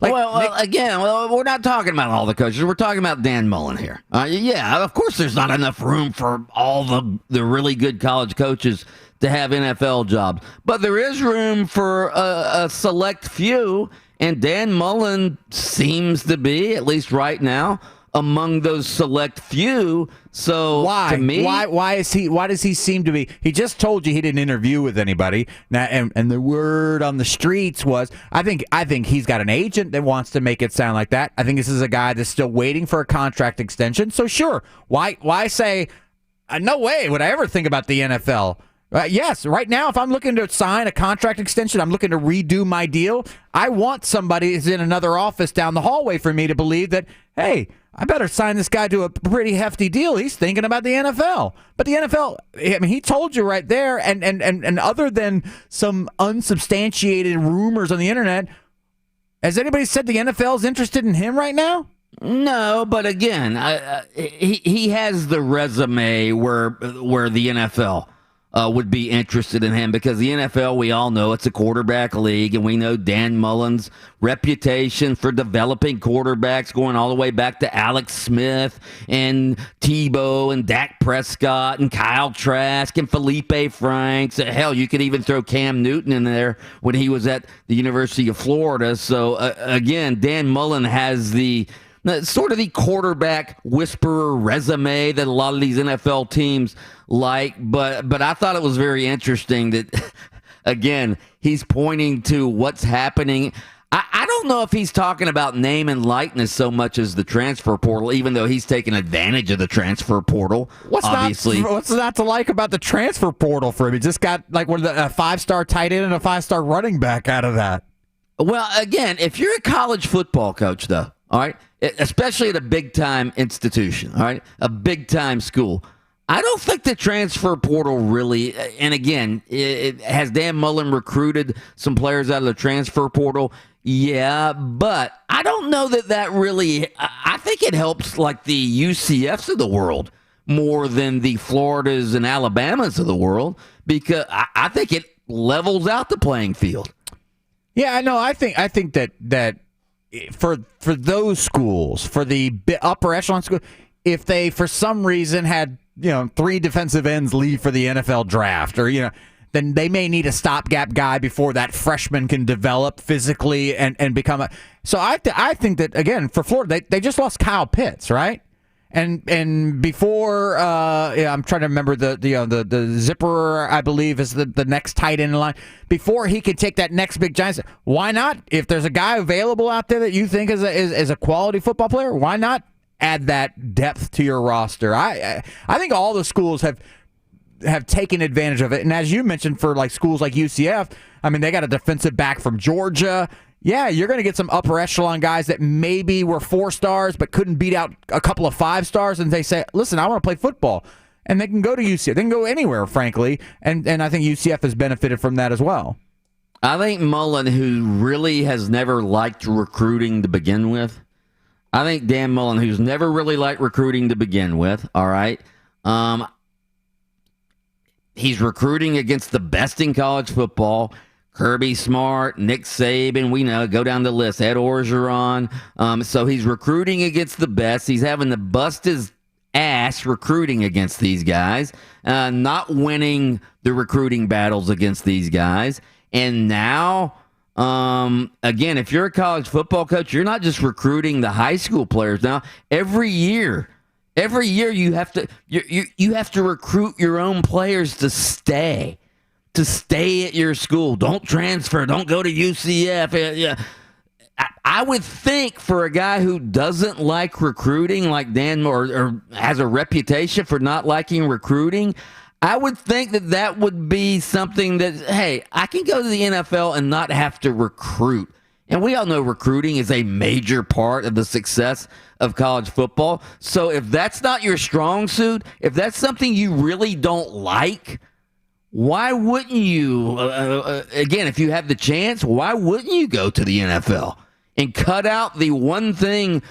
We're not talking about all the coaches. We're talking about Dan Mullen here. Of course, there's not enough room for all the really good college coaches to have NFL jobs, but there is room for a select few, and Dan Mullen seems to be, at least right now, among those select few. So why? To me, why does he seem to be? He just told you he didn't interview with anybody. Now, and the word on the streets was, I think he's got an agent that wants to make it sound like that. I think this is a guy that's still waiting for a contract extension. So sure, why say no way would I ever think about the NFL? Yes, right now, if I'm looking to sign a contract extension, I'm looking to redo my deal, I want somebody who's in another office down the hallway for me to believe that, hey, I better sign this guy to a pretty hefty deal. He's thinking about the NFL. But the NFL, I mean, he told you right there, and other than some unsubstantiated rumors on the internet, has anybody said the NFL is interested in him right now? No, but again, he has the resume where the NFL would be interested in him, because the NFL, we all know it's a quarterback league, and we know Dan Mullen's reputation for developing quarterbacks going all the way back to Alex Smith and Tebow and Dak Prescott and Kyle Trask and Felipe Franks. Hell, you could even throw Cam Newton in there when he was at the University of Florida. So, again, Dan Mullen has sort of the quarterback whisperer resume that a lot of these NFL teams like, but I thought it was very interesting that, again, he's pointing to what's happening. I don't know if he's talking about name and likeness so much as the transfer portal, even though he's taking advantage of the transfer portal. What's not to like about the transfer portal for him? He just got a 5-star tight end and a 5-star running back out of that. Well, again, if you're a college football coach, though, all right, especially at a big-time institution, all right, a big-time school, I don't think the transfer portal really, and again, has Dan Mullen recruited some players out of the transfer portal? Yeah, but I don't know that really, I think it helps like the UCFs of the world more than the Floridas and Alabamas of the world, because I think it levels out the playing field. Yeah, I know. I think that for those schools, for the upper echelon school, if they for some reason had 3 defensive ends leave for the NFL draft, or then they may need a stopgap guy before that freshman can develop physically and become a. So I think that, again, for Florida, they just lost Kyle Pitts, right? And before I'm trying to remember the zipper, I believe, is the next tight end in line. Before he could take that next big giant, why not? If there's a guy available out there that you think is a quality football player, why not add that depth to your roster? I think all the schools have taken advantage of it. And as you mentioned, for like schools like UCF, I mean, they got a defensive back from Georgia. Yeah, you're going to get some upper echelon guys that maybe were 4 stars but couldn't beat out a couple of 5 stars, and they say, listen, I want to play football. And they can go to UCF. They can go anywhere, frankly. And I think UCF has benefited from that as well. I think Mullen, who really has never liked recruiting to begin with, I think Dan Mullen, who's never really liked recruiting to begin with, all right, he's recruiting against the best in college football. Kirby Smart, Nick Saban, we know, go down the list, Ed Orgeron. So he's recruiting against the best. He's having to bust his ass recruiting against these guys, not winning the recruiting battles against these guys. And now Again, if you're a college football coach, you're not just recruiting the high school players now. Every year you have to recruit your own players to stay at your school. Don't transfer. Don't go to UCF. Yeah. I would think for a guy who doesn't like recruiting, like Dan, or has a reputation for not liking recruiting, I would think that would be something that, hey, I can go to the NFL and not have to recruit. And we all know recruiting is a major part of the success of college football. So if that's not your strong suit, if that's something you really don't like, why wouldn't you, again, if you have the chance, why wouldn't you go to the NFL and cut out the one thing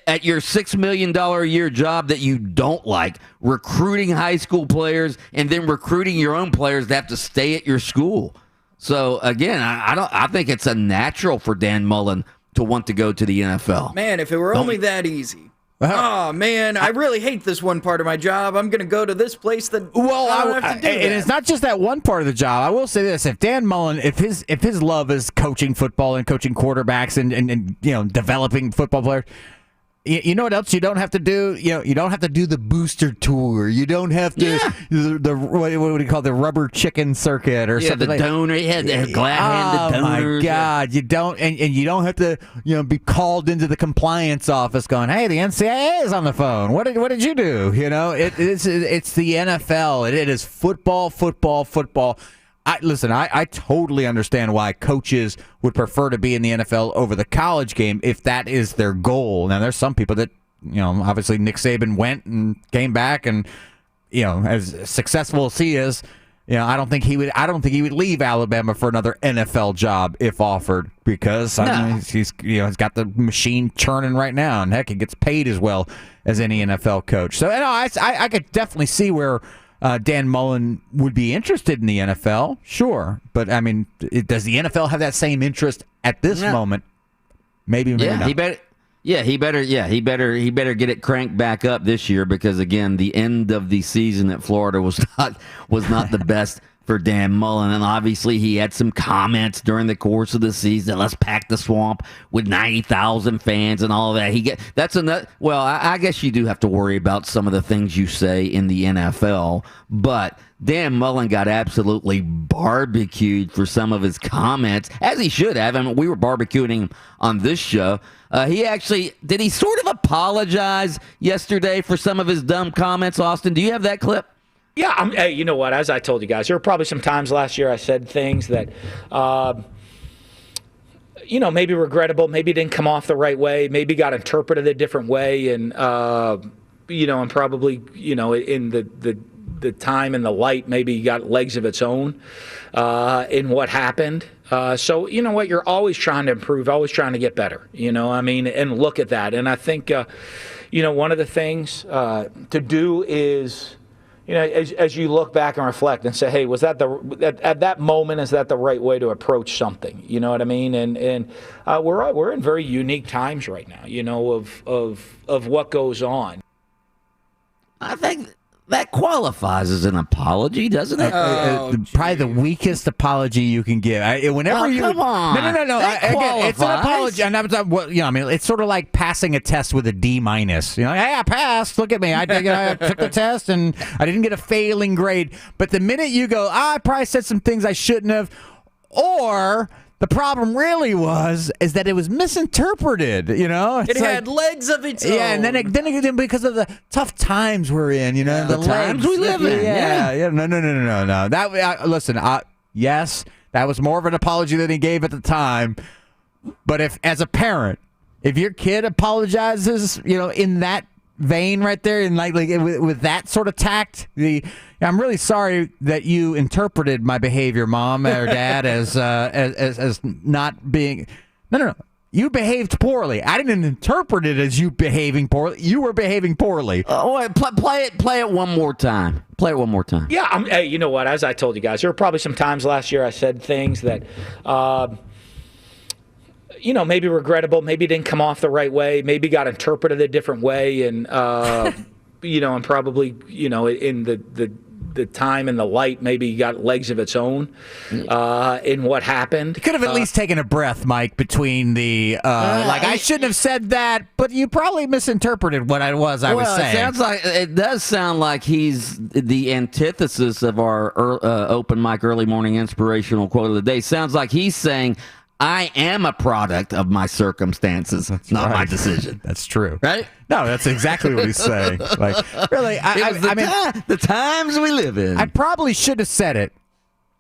at your $6 million a year job that you don't like, recruiting high school players and then recruiting your own players that have to stay at your school? So again, I think it's a natural for Dan Mullen to want to go to the NFL. Man, if it were only that easy. Oh, man, I really hate this one part of my job. I'm going to go to this place that I don't have to do that. And it's not just that one part of the job. I will say this. If Dan Mullen, if his love is coaching football and coaching quarterbacks and developing football players, you know what else you don't have to do? You don't have to do the booster tour. You don't have to the what do you call the rubber chicken circuit or something the like donor, the glad-handed donors. Oh my God, you don't and you don't have to be called into the compliance office going, hey, the NCAA is on the phone. What did you do? It's the NFL. It is football. I totally understand why coaches would prefer to be in the NFL over the college game if that is their goal. Now, there's some people that, obviously Nick Saban went and came back and, as successful as he is, I don't think he would leave Alabama for another NFL job if offered because he's got the machine churning right now, and heck, he gets paid as well as any NFL coach. So I could definitely see where Dan Mullen would be interested in the NFL, sure, but I mean, does the NFL have that same interest at this moment? Maybe not. He better get it cranked back up this year because again, the end of the season at Florida was not the best for Dan Mullen, and obviously he had some comments during the course of the season. Let's pack the swamp with 90,000 fans and all of that. I guess you do have to worry about some of the things you say in the NFL, but Dan Mullen got absolutely barbecued for some of his comments, as he should have. I mean, we were barbecuing him on this show. Did he sort of apologize yesterday for some of his dumb comments, Austin? Do you have that clip? Yeah, hey, you know what? As I told you guys, there were probably some times last year I said things that, maybe regrettable, maybe didn't come off the right way, maybe got interpreted a different way, and and probably in the time and the light maybe got legs of its own in what happened. So you know what? You're always trying to improve, always trying to get better. And look at that. And I think one of the things to do is. As you look back and reflect and say, hey, was that at that moment, is that the right way to approach something? You know what I mean? And we're in very unique times right now, of what goes on. I think that qualifies as an apology, doesn't it? Probably the weakest apology you can give. Come on. No. Again, it's an apology. And it's sort of like passing a test with a D-. Hey, I passed. Look at me. I took the test and I didn't get a failing grade. But the minute you go, I probably said some things I shouldn't have, or the problem really is that it was misinterpreted. It had legs of its own. Yeah, and then because of the tough times we're in, the times we live in. Yeah. No. Yes, that was more of an apology than he gave at the time. But if, as a parent, if your kid apologizes, in that vein right there, and like with that sort of tact, I'm really sorry that you interpreted my behavior, Mom or Dad, as not being. No. You behaved poorly. I didn't interpret it as you behaving poorly. You were behaving poorly. Play it one more time. Play it one more time. Yeah. Hey, you know what? As I told you guys, there were probably some times last year I said things that. Maybe regrettable, maybe didn't come off the right way, maybe got interpreted a different way, and and probably in the time and the light maybe got legs of its own in what happened. You could have at least taken a breath, Mike, between the I shouldn't have said that, but you probably misinterpreted what I was saying. It does sound like he's the antithesis of our open mic early morning inspirational quote of the day. Sounds like he's saying, I am a product of my circumstances, not my decision. That's true. Right? No, that's exactly what he's saying. Like, really, the times we live in. I probably should have said it,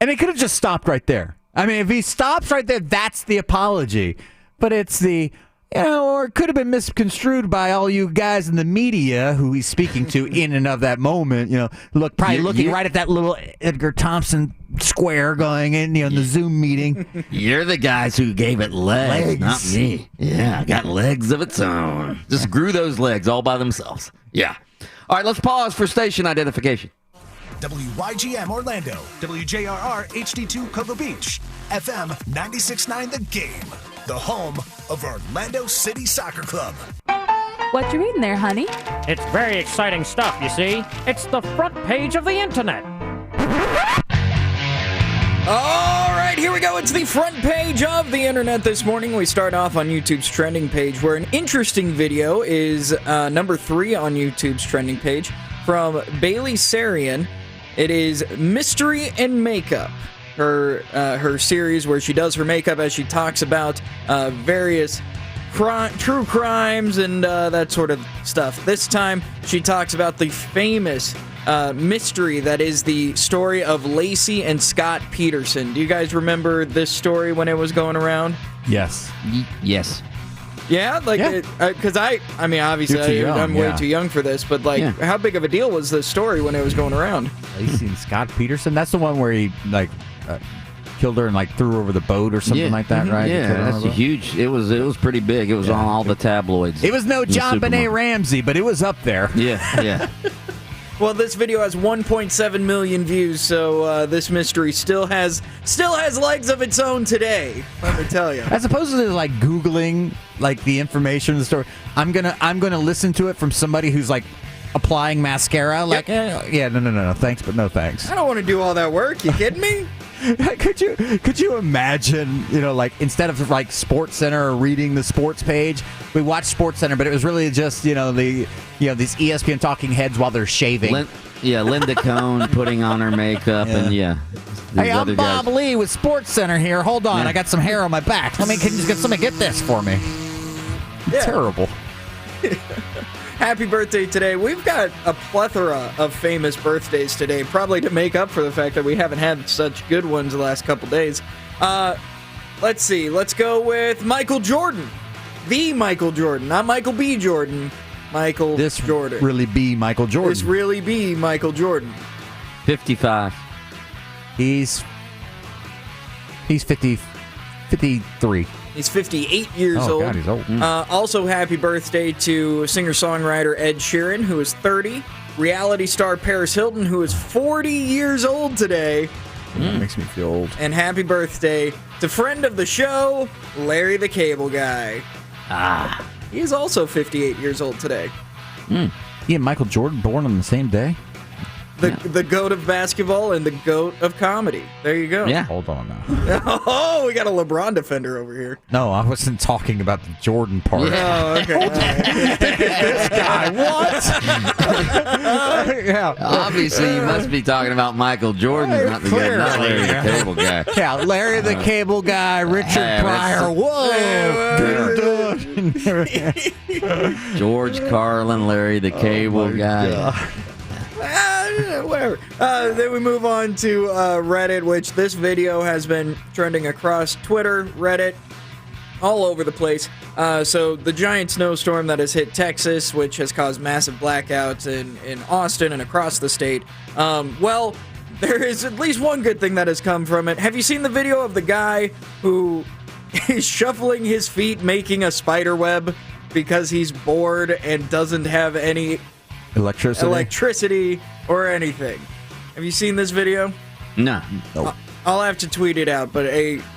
and it could have just stopped right there. I mean, if he stops right there, that's the apology. But it's the, or it could have been misconstrued by all you guys in the media who he's speaking to in and of that moment. Looking right at that little Edgar Thompson square going in, in the Zoom meeting. You're the guys who gave it legs, not me. Yeah, got legs of its own. Just grew those legs all by themselves. Yeah. All right, let's pause for station identification. WYGM Orlando, WJRR HD2 Cocoa Beach, FM 96.9 The Game, the home of Orlando City Soccer Club. What you reading there, honey? It's very exciting stuff, you see. It's the front page of the internet. All right, here we go. It's the front page of the internet this morning. We start off on YouTube's trending page, where an interesting video is number 3 on YouTube's trending page from Bailey Sarian. It is Mystery and Makeup, her series where she does her makeup as she talks about various true crimes and that sort of stuff. This time, she talks about the famous mystery that is the story of Lacey and Scott Peterson. Do you guys remember this story when it was going around? Yes. Yes. Yeah? Because obviously I'm way too young for this, but how big of a deal was this story when it was going around? Lacey and Scott Peterson? That's the one where he, killed her and threw her over the boat or something like that, right? Yeah, that's huge. It was pretty big. It was on all the tabloids. It was no John Benet Ramsey, but it was up there. Yeah. Well, this video has 1.7 million views, so this mystery still has legs of its own today. Let me tell you. As opposed to Googling the information of the story, I'm gonna listen to it from somebody who's applying mascara. No, thanks, but no thanks. I don't want to do all that work. You kidding me? Could you imagine, instead of Sports Center or reading the sports page, we watched Sports Center, but it was really just, these ESPN talking heads while they're shaving. Linda Cohn putting on her makeup and Hey, I'm Bob Lee with Sports Center here. Hold on, I got some hair on my back. Can somebody get this for me? Terrible. Happy birthday today. We've got a plethora of famous birthdays today, probably to make up for the fact that we haven't had such good ones the last couple days. Let's see. Let's go with Michael Jordan. The Michael Jordan, not Michael B. Jordan. Michael Jordan. Really be Michael Jordan. This really be Michael Jordan. 55. He's 53. He's 58 years old. God, he's old. Also, happy birthday to singer-songwriter Ed Sheeran, who is 30. Reality star Paris Hilton, who is 40 years old today. That makes me feel old. And happy birthday to friend of the show, Larry the Cable Guy. He is also 58 years old today. He and Michael Jordan born on the same day? The GOAT of basketball and the GOAT of comedy. There you go. Yeah. Hold on now. Oh, we got a LeBron defender over here. No, I wasn't talking about the Jordan part. Oh, okay. This guy, what? Obviously, you must be talking about Michael Jordan, not Larry the Cable Guy. Yeah, Larry the Cable Guy, Richard Pryor. Whoa! George Carlin, Larry the Cable Guy. Whatever. Then we move on to Reddit, which this video has been trending across Twitter, Reddit, all over the place. So the giant snowstorm that has hit Texas, which has caused massive blackouts in Austin and across the state. Well, there is at least one good thing that has come from it. Have you seen the video of the guy who is shuffling his feet making a spider web because he's bored and doesn't have any electricity or anything? Have you seen this video? No. I'll have to tweet it out, but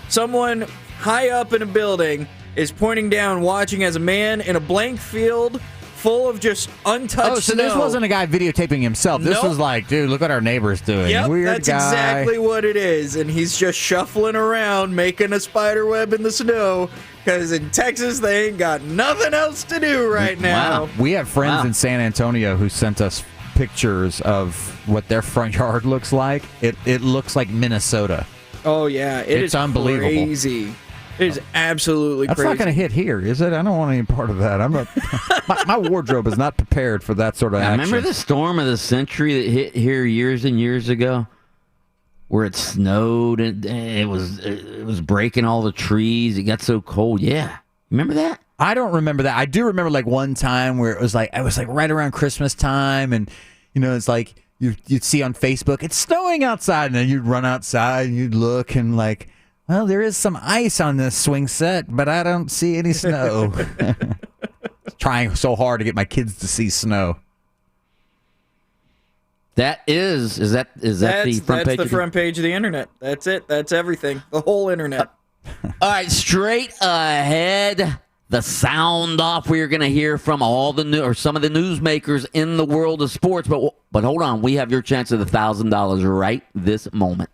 someone high up in a building is pointing down, watching as a man in a blank field full of just untouched Oh, so snow. this wasn't a guy videotaping himself. This Nope. was like, dude, look what our neighbor's doing. Yep, Weird that's guy. exactly what it is. And he's just shuffling around, making a spider web in the snow, because in Texas, they ain't got nothing else to do right now. Wow. We have friends in San Antonio who sent us pictures of what their front yard looks like. It looks like Minnesota. Oh, yeah. It's unbelievable. Crazy. It is absolutely That's crazy. not going to hit here, is it? I don't want any part of that. I'm not. my wardrobe is not prepared for that sort of I action. remember the storm of the century that hit here years and years ago, where it snowed and it was breaking all the trees. It got so cold. Yeah, remember that? I don't remember that. I do remember like one time where it was like right around Christmas time, and it's like you'd see on Facebook it's snowing outside, and then you'd run outside and you'd look and like, well, there is some ice on this swing set, but I don't see any snow. Trying so hard to get my kids to see snow. That is that the front page? That's the front page of the internet. That's it. That's everything. The whole internet. All right, straight ahead. The sound off. We're going to hear from some of the newsmakers in the world of sports. But hold on, we have your chance at $1,000 right this moment.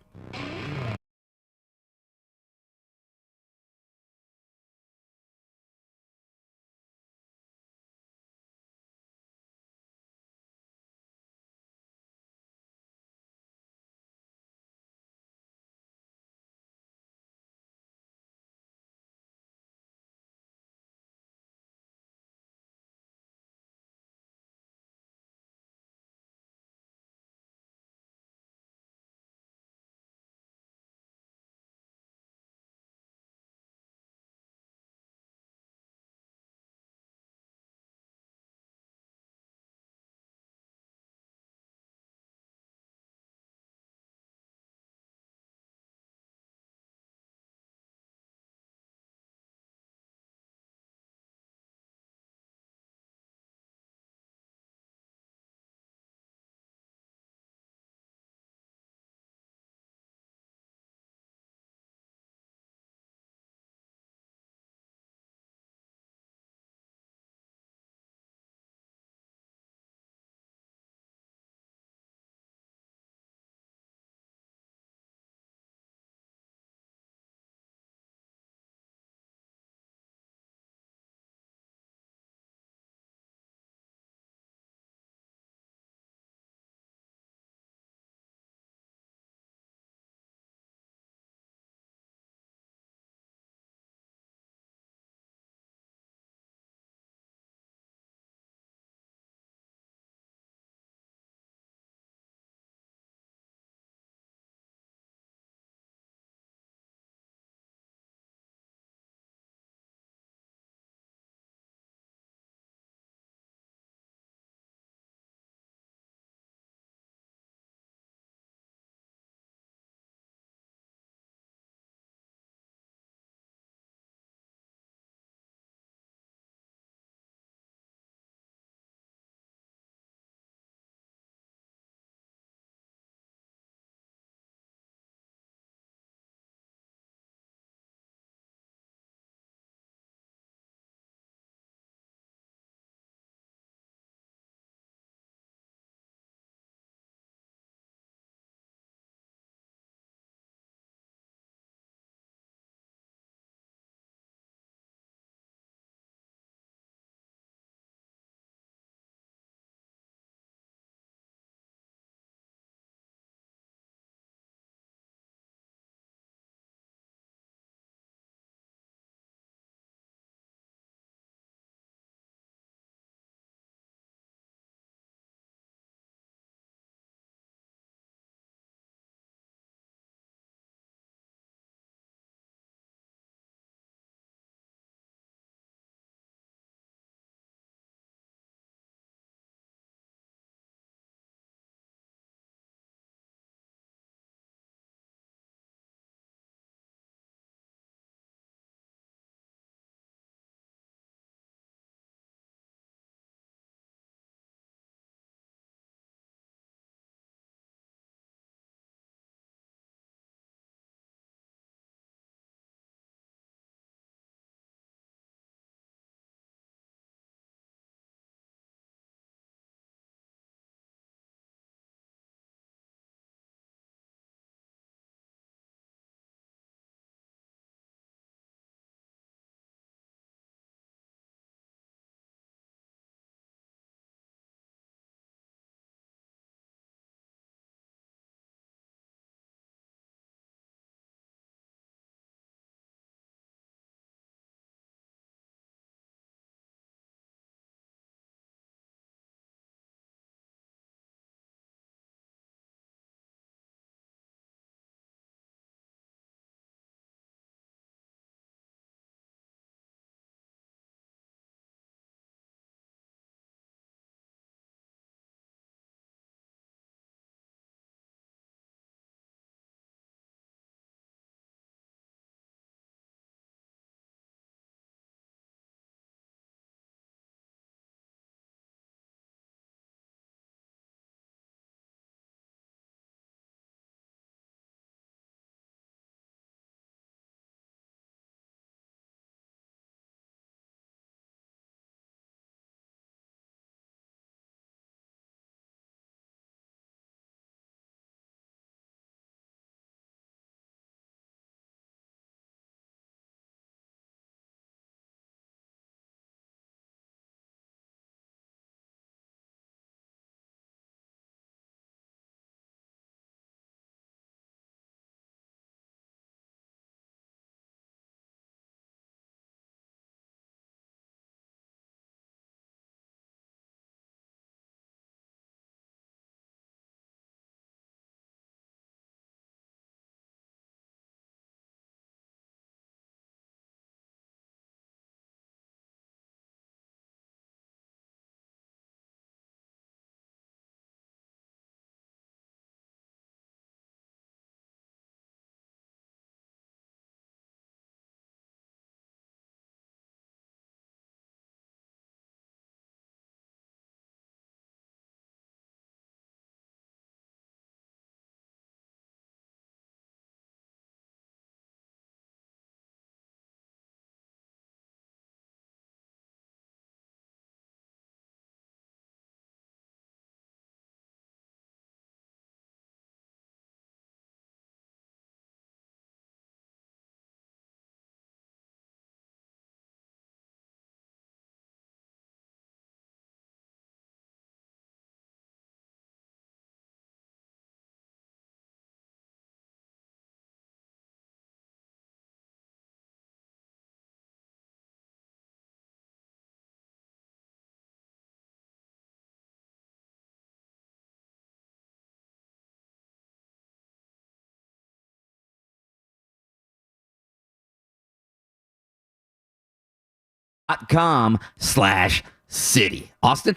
.com/city. Austin?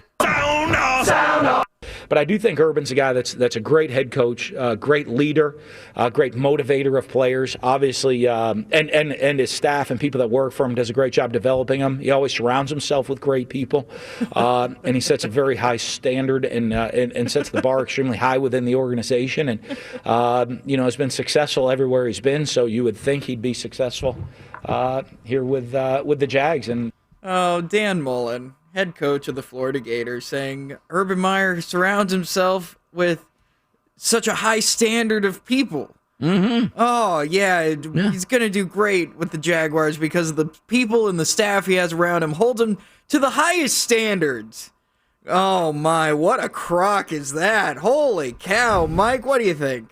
But I do think Urban's a guy that's a great head coach, great leader, great motivator of players. Obviously, and his staff and people that work for him does a great job developing them. He always surrounds himself with great people, and he sets a very high standard and sets the bar extremely high within the organization. And has been successful everywhere he's been. So you would think he'd be successful here with the Jags. And Dan Mullen, head coach of the Florida Gators, saying Urban Meyer surrounds himself with such a high standard of people. Mm-hmm. Oh, yeah, he's going to do great with the Jaguars because of the people and the staff he has around him holds him to the highest standards. Oh, my, what a crock is that? Holy cow. Mike, what do you think?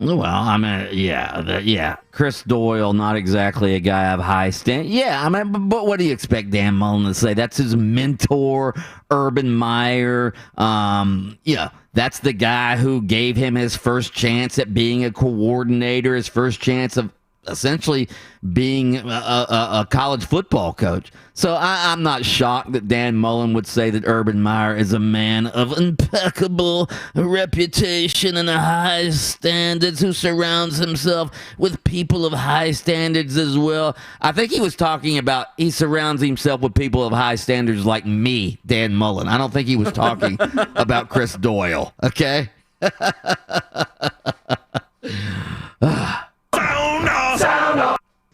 Well, I mean, yeah. Chris Doyle, not exactly a guy of high stand. Yeah, I mean, but what do you expect Dan Mullen to say? That's his mentor, Urban Meyer. That's the guy who gave him his first chance at being a coordinator, his first chance of essentially being a college football coach. So I'm not shocked that Dan Mullen would say that Urban Meyer is a man of impeccable reputation and high standards who surrounds himself with people of high standards as well. I think he was talking about he surrounds himself with people of high standards like me, Dan Mullen. I don't think he was talking about Chris Doyle, okay?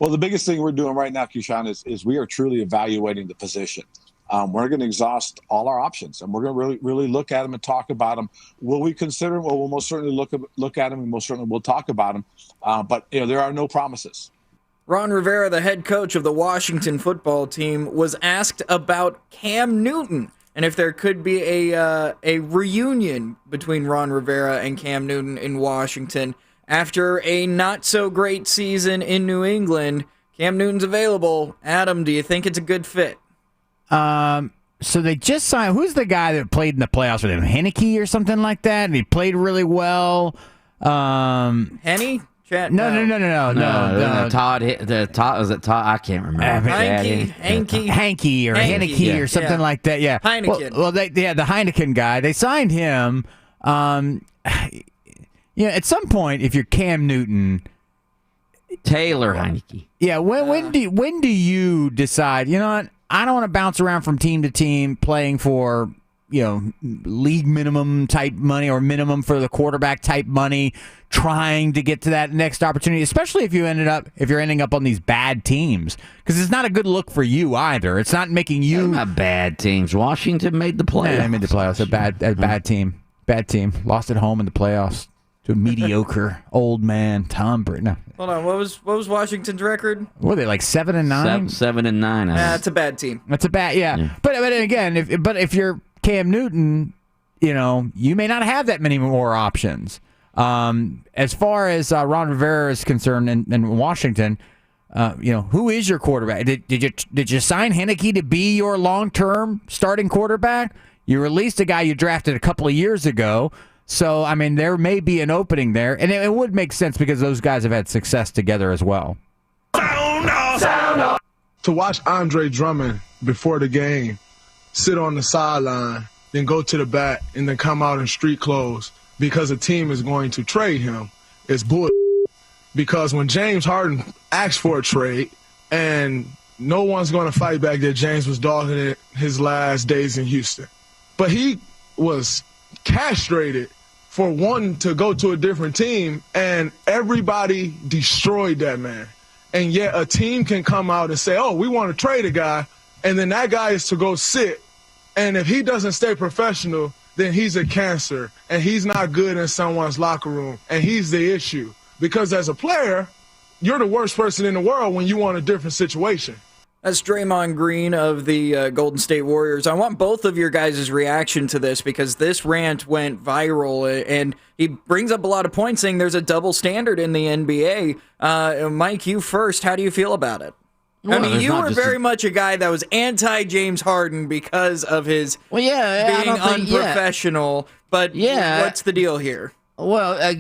Well, the biggest thing we're doing right now, Keyshawn, is we are truly evaluating the position. We're going to exhaust all our options, and we're going to really look at them and talk about them. Will we consider them? Well, we'll most certainly look at them, and most certainly we'll talk about them. But there are no promises. Ron Rivera, the head coach of the Washington football team, was asked about Cam Newton and if there could be a reunion between Ron Rivera and Cam Newton in Washington. After a not-so-great season in New England, Cam Newton's available. Adam, do you think it's a good fit? So they just signed... Who's the guy that played in the playoffs with him? Heineke or something like that? And he played really well. Henny? No. Todd, was it Todd? I can't remember. Hanky or Heineke or something like that. Yeah. Heineken. Well, the Heineken guy. They signed him. At some point, if you're Cam Newton, Taylor Heineke. Yeah. When do you decide? You know what? I don't want to bounce around from team to team playing for league minimum type money or minimum for the quarterback type money, trying to get to that next opportunity, especially if you're ending up on these bad teams, because it's not a good look for you either. It's not making you not bad teams. Washington made the playoffs. Yeah, they made the playoffs. A bad team. Bad team. Lost at home in the playoffs to a mediocre old man Tom Brady. No. Hold on. What was Washington's record? What were they, like 7-9? 7-9. That's a bad team. That's a bad. Yeah. But again, if you're Cam Newton, you may not have that many more options. As far as Ron Rivera is concerned in Washington, who is your quarterback? Did you sign Heineke to be your long-term starting quarterback? You released a guy you drafted a couple of years ago. So, I mean, there may be an opening there. And it would make sense because those guys have had success together as well. To watch Andre Drummond before the game sit on the sideline, then go to the back, and then come out in street clothes because a team is going to trade him is bull. Because when James Harden asked for a trade, and no one's going to fight back that James was dogging it his last days in Houston. But he was castrated for wanting to go to a different team, and everybody destroyed that man. And yet a team can come out and say, oh, we want to trade a guy, and then that guy is to go sit. And if he doesn't stay professional, then he's a cancer, and he's not good in someone's locker room, and he's the issue. Because as a player, you're the worst person in the world when you want a different situation. That's Draymond Green of the Golden State Warriors. I want both of your guys' reaction to this because this rant went viral, and he brings up a lot of points saying there's a double standard in the NBA. Mike, you first. How do you feel about it? Well, I mean, you were very much a guy that was anti-James Harden because of his being unprofessional. But what's the deal here? Well,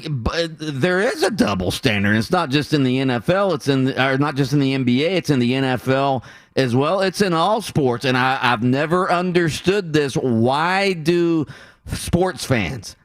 there is a double standard. It's not just in the NFL. It's or not just in the NBA. It's in the NFL as well. It's in all sports, and I've never understood this. Why do sports fans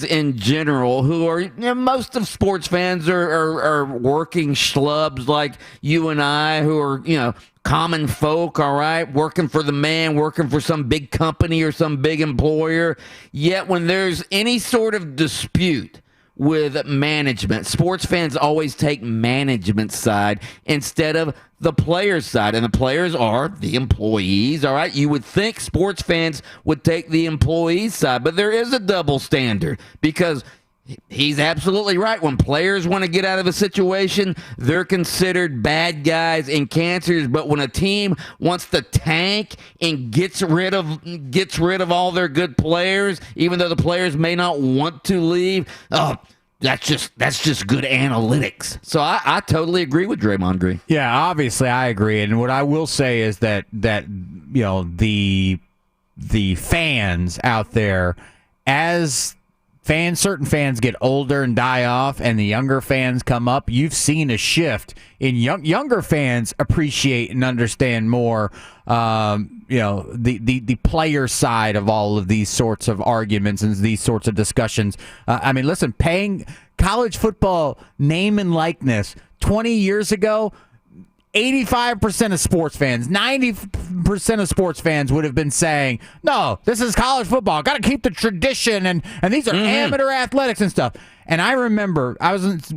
in general, who are most of sports fans are working schlubs like you and I, who are common folk, all right, working for the man, working for some big company or some big employer. Yet when there's any sort of dispute with management, sports fans always take management's side instead of the players' side. And the players are the employees, all right? You would think sports fans would take the employees' side, but there is a double standard because he's absolutely right. When players want to get out of a situation, they're considered bad guys and cancers. But when a team wants to tank and gets rid of all their good players, even though the players may not want to leave, that's just good analytics. So I totally agree with Draymond Green. Yeah, obviously I agree. And what I will say is that the fans out there, as certain fans get older and die off, and the younger fans come up, you've seen a shift in younger fans appreciate and understand more, the player side of all of these sorts of arguments and these sorts of discussions. I mean, listen, paying college football name and likeness 20 years ago, 85% of sports fans, 90% of sports fans would have been saying, no, this is college football. Got to keep the tradition, and these are amateur athletics and stuff. And I remember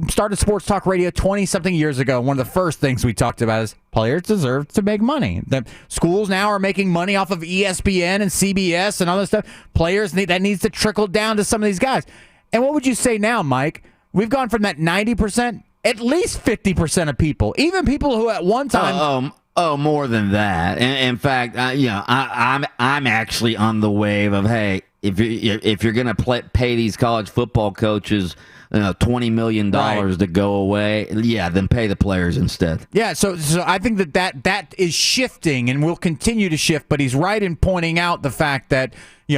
started Sports Talk Radio 20-something years ago. One of the first things we talked about is players deserve to make money. The schools now are making money off of ESPN and CBS and all this stuff. That needs to trickle down to some of these guys. And what would you say now, Mike? We've gone from that 90%. At least 50% of people, even people who at one time. More than that. In fact, I'm actually on the wave of, hey, if you're gonna pay these college football coaches $20 million to go away, then pay the players instead. Yeah, so I think that is shifting and will continue to shift. But he's right in pointing out the fact that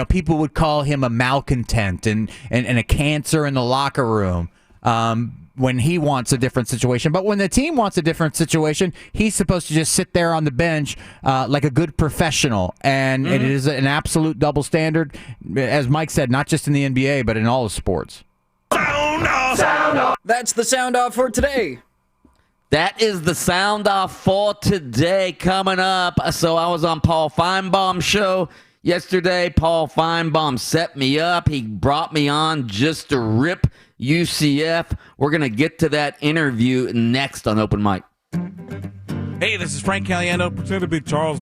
people would call him a malcontent and a cancer in the locker room. When he wants a different situation. But when the team wants a different situation, he's supposed to just sit there on the bench like a good professional. And it is an absolute double standard, as Mike said, not just in the NBA, but in all of sports. Sound off. That's the sound off for today. That is the sound off for today. Coming up, so I was on Paul Feinbaum's show yesterday. Paul Feinbaum set me up. He brought me on just to rip UCF. We're going to get to that interview next on Open Mic. Hey, this is Frank Caliendo, pretend to be Charles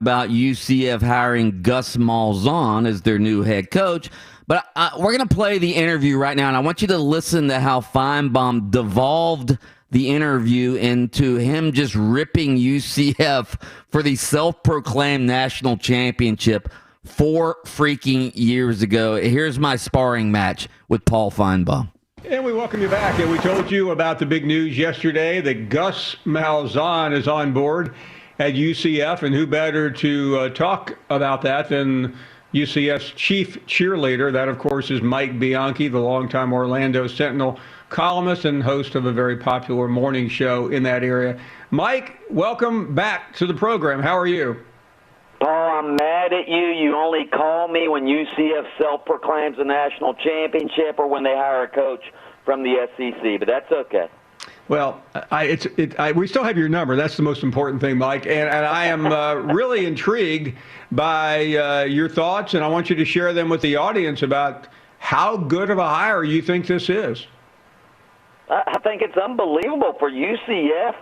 about UCF hiring Gus Malzahn as their new head coach. But we're going to play the interview right now, and I want you to listen to how Feinbaum devolved the interview into him just ripping UCF for the self-proclaimed national championship 4 freaking years ago. Here's my sparring match with Paul Feinbaum. And we welcome you back. And we told you about the big news yesterday that Gus Malzahn is on board at UCF, and who better to talk about that than UCF's chief cheerleader. That, of course, is Mike Bianchi, the longtime Orlando Sentinel columnist and host of a very popular morning show in that area. Mike, welcome back to the program. How are you? Paul, I'm mad at you. You only call me when UCF self-proclaims a national championship or when they hire a coach from the SEC, but that's okay. Well, we still have your number. That's the most important thing, Mike. And I am really intrigued by your thoughts, and I want you to share them with the audience about how good of a hire you think this is. I think it's unbelievable for UCF.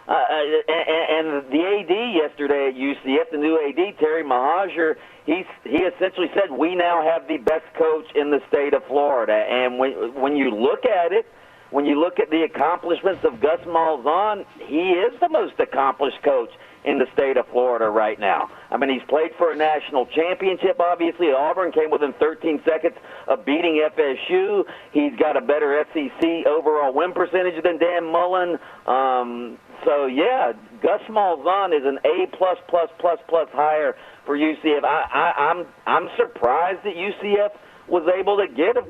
And the AD yesterday at UCF, the new AD, Terry Mahajer, he essentially said, we now have the best coach in the state of Florida. And when you look at it, when you look at the accomplishments of Gus Malzahn, he is the most accomplished coach in the state of Florida right now. I mean, he's played for a national championship, obviously. Auburn came within 13 seconds of beating FSU. He's got a better SEC overall win percentage than Dan Mullen. So, yeah, Gus Malzahn is an A+++ hire for UCF. I'm surprised that UCF was able to get a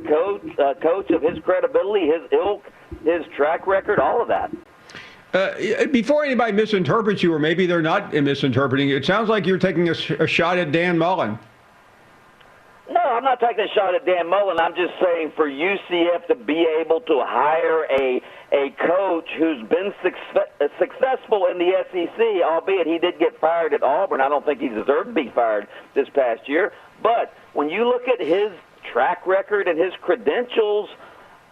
coach of his credibility, his ilk, his track record, all of that. Before anybody misinterprets you, or maybe they're not misinterpreting you, it sounds like you're taking a shot at Dan Mullen. No, I'm not taking a shot at Dan Mullen. I'm just saying for UCF to be able to hire a coach who's been successful in the SEC, albeit he did get fired at Auburn. I don't think he deserved to be fired this past year. But when you look at his track record and his credentials,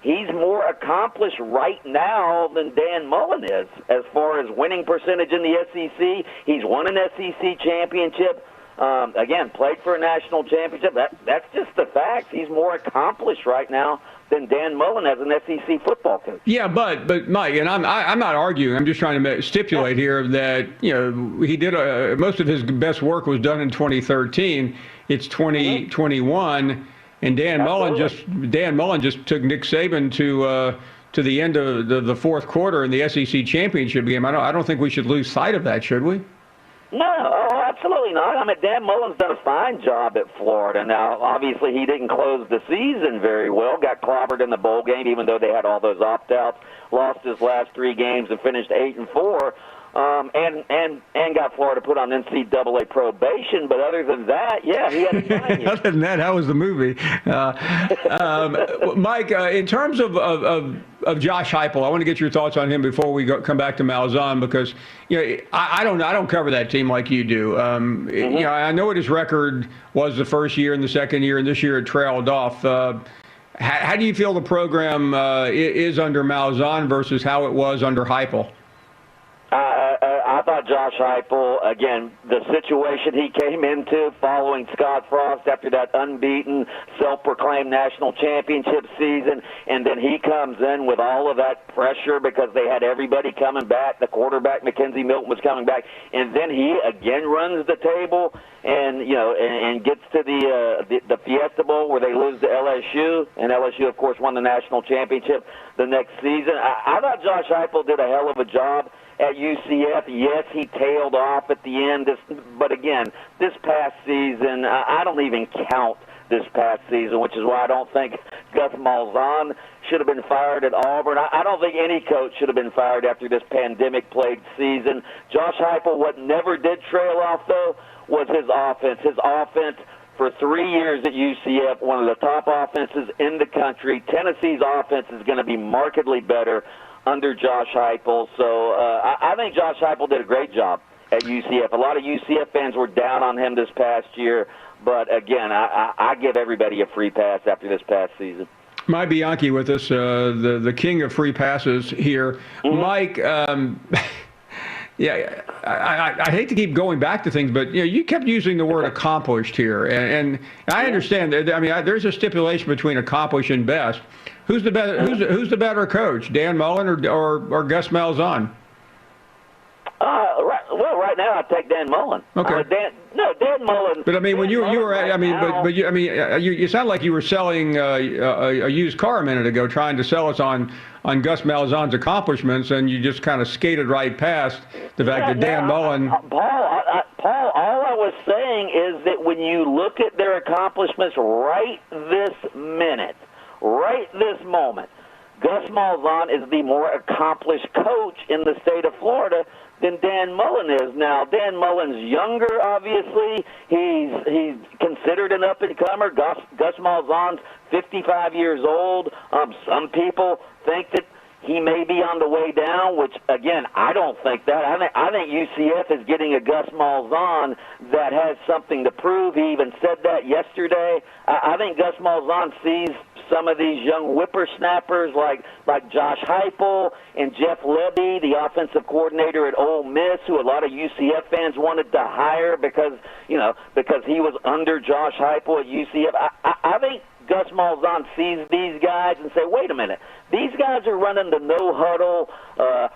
he's more accomplished right now than Dan Mullen is as far as winning percentage in the SEC. He's won an SEC championship. Again, played for a national championship. That's just the facts. He's more accomplished right now than Dan Mullen as an SEC football coach. Yeah, but Mike, and I'm not arguing. I'm just trying to stipulate here that he did most of his best work was done in 2013. It's 2021. And Dan Mullen just took Nick Saban to the end of the fourth quarter in the SEC championship game. I don't think we should lose sight of that, should we? No, absolutely not. I mean, Dan Mullen's done a fine job at Florida. Now, obviously, he didn't close the season very well. Got clobbered in the bowl game, even though they had all those opt-outs. Lost his last 3 games and finished 8-4. And got Florida put on NCAA probation. But other than that, yeah, he had a fine year. Other than that, how was the movie? Mike, in terms of Josh Heupel, I want to get your thoughts on him before we come back to Malzahn, because I don't cover that team like you do. I know what his record was the first year and the second year, and this year it trailed off. How do you feel the program is under Malzahn versus how it was under Heupel? I thought Josh Heupel, again, the situation he came into following Scott Frost after that unbeaten, self-proclaimed national championship season, and then he comes in with all of that pressure because they had everybody coming back. The quarterback, Mackenzie Milton, was coming back, and then he again runs the table and and gets to the Fiesta Bowl where they lose to LSU, and LSU, of course, won the national championship the next season. I thought Josh Heupel did a hell of a job at UCF. Yes, he tailed off at the end, but again, this past season, I don't even count this past season, which is why I don't think Gus Malzahn should have been fired at Auburn. I don't think any coach should have been fired after this pandemic-plagued season. Josh Heupel, what never did trail off, though, was his offense. His offense for 3 years at UCF, one of the top offenses in the country. Tennessee's offense is going to be markedly better under Josh Heupel. So I think Josh Heupel did a great job at UCF. A lot of UCF fans were down on him this past year, but again, I give everybody a free pass after this past season. Mike Bianchi with us, the king of free passes here. Mike, Yeah, I hate to keep going back to things, but you kept using the word accomplished here, and I understand that. I mean, there's a stipulation between accomplished and best. Who's the better? Who's the better coach, Dan Mullen or Gus Malzahn? Right now I take Dan Mullen. Okay. Dan Mullen. But I mean, when you were, right I mean, now, you sound like you were selling a used car a minute ago, trying to sell us on Gus Malzahn's accomplishments, and you just kind of skated right past the fact that Dan Mullen. Paul, all I was saying is that when you look at their accomplishments right this minute, right this moment, Gus Malzahn is the more accomplished coach in the state of Florida than Dan Mullen is. Now, Dan Mullen's younger, obviously. He's considered an up-and-comer. Gus Malzahn's 55 years old. Some people think that he may be on the way down, which, again, I don't think that. I think UCF is getting a Gus Malzahn that has something to prove. He even said that yesterday. I think Gus Malzahn sees some of these young whippersnappers like Josh Heupel and Jeff Lebby, the offensive coordinator at Ole Miss, who a lot of UCF fans wanted to hire because he was under Josh Heupel at UCF. I think Gus Malzahn sees these guys and say, wait a minute, these guys are running the no-huddle,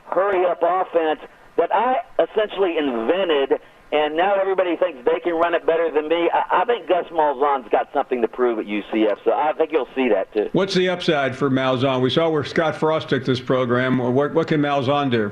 hurry-up offense that I essentially invented, and now everybody thinks they can run it better than me. I think Gus Malzahn's got something to prove at UCF, so I think you'll see that too. What's the upside for Malzahn? We saw where Scott Frost took this program. What can Malzahn do?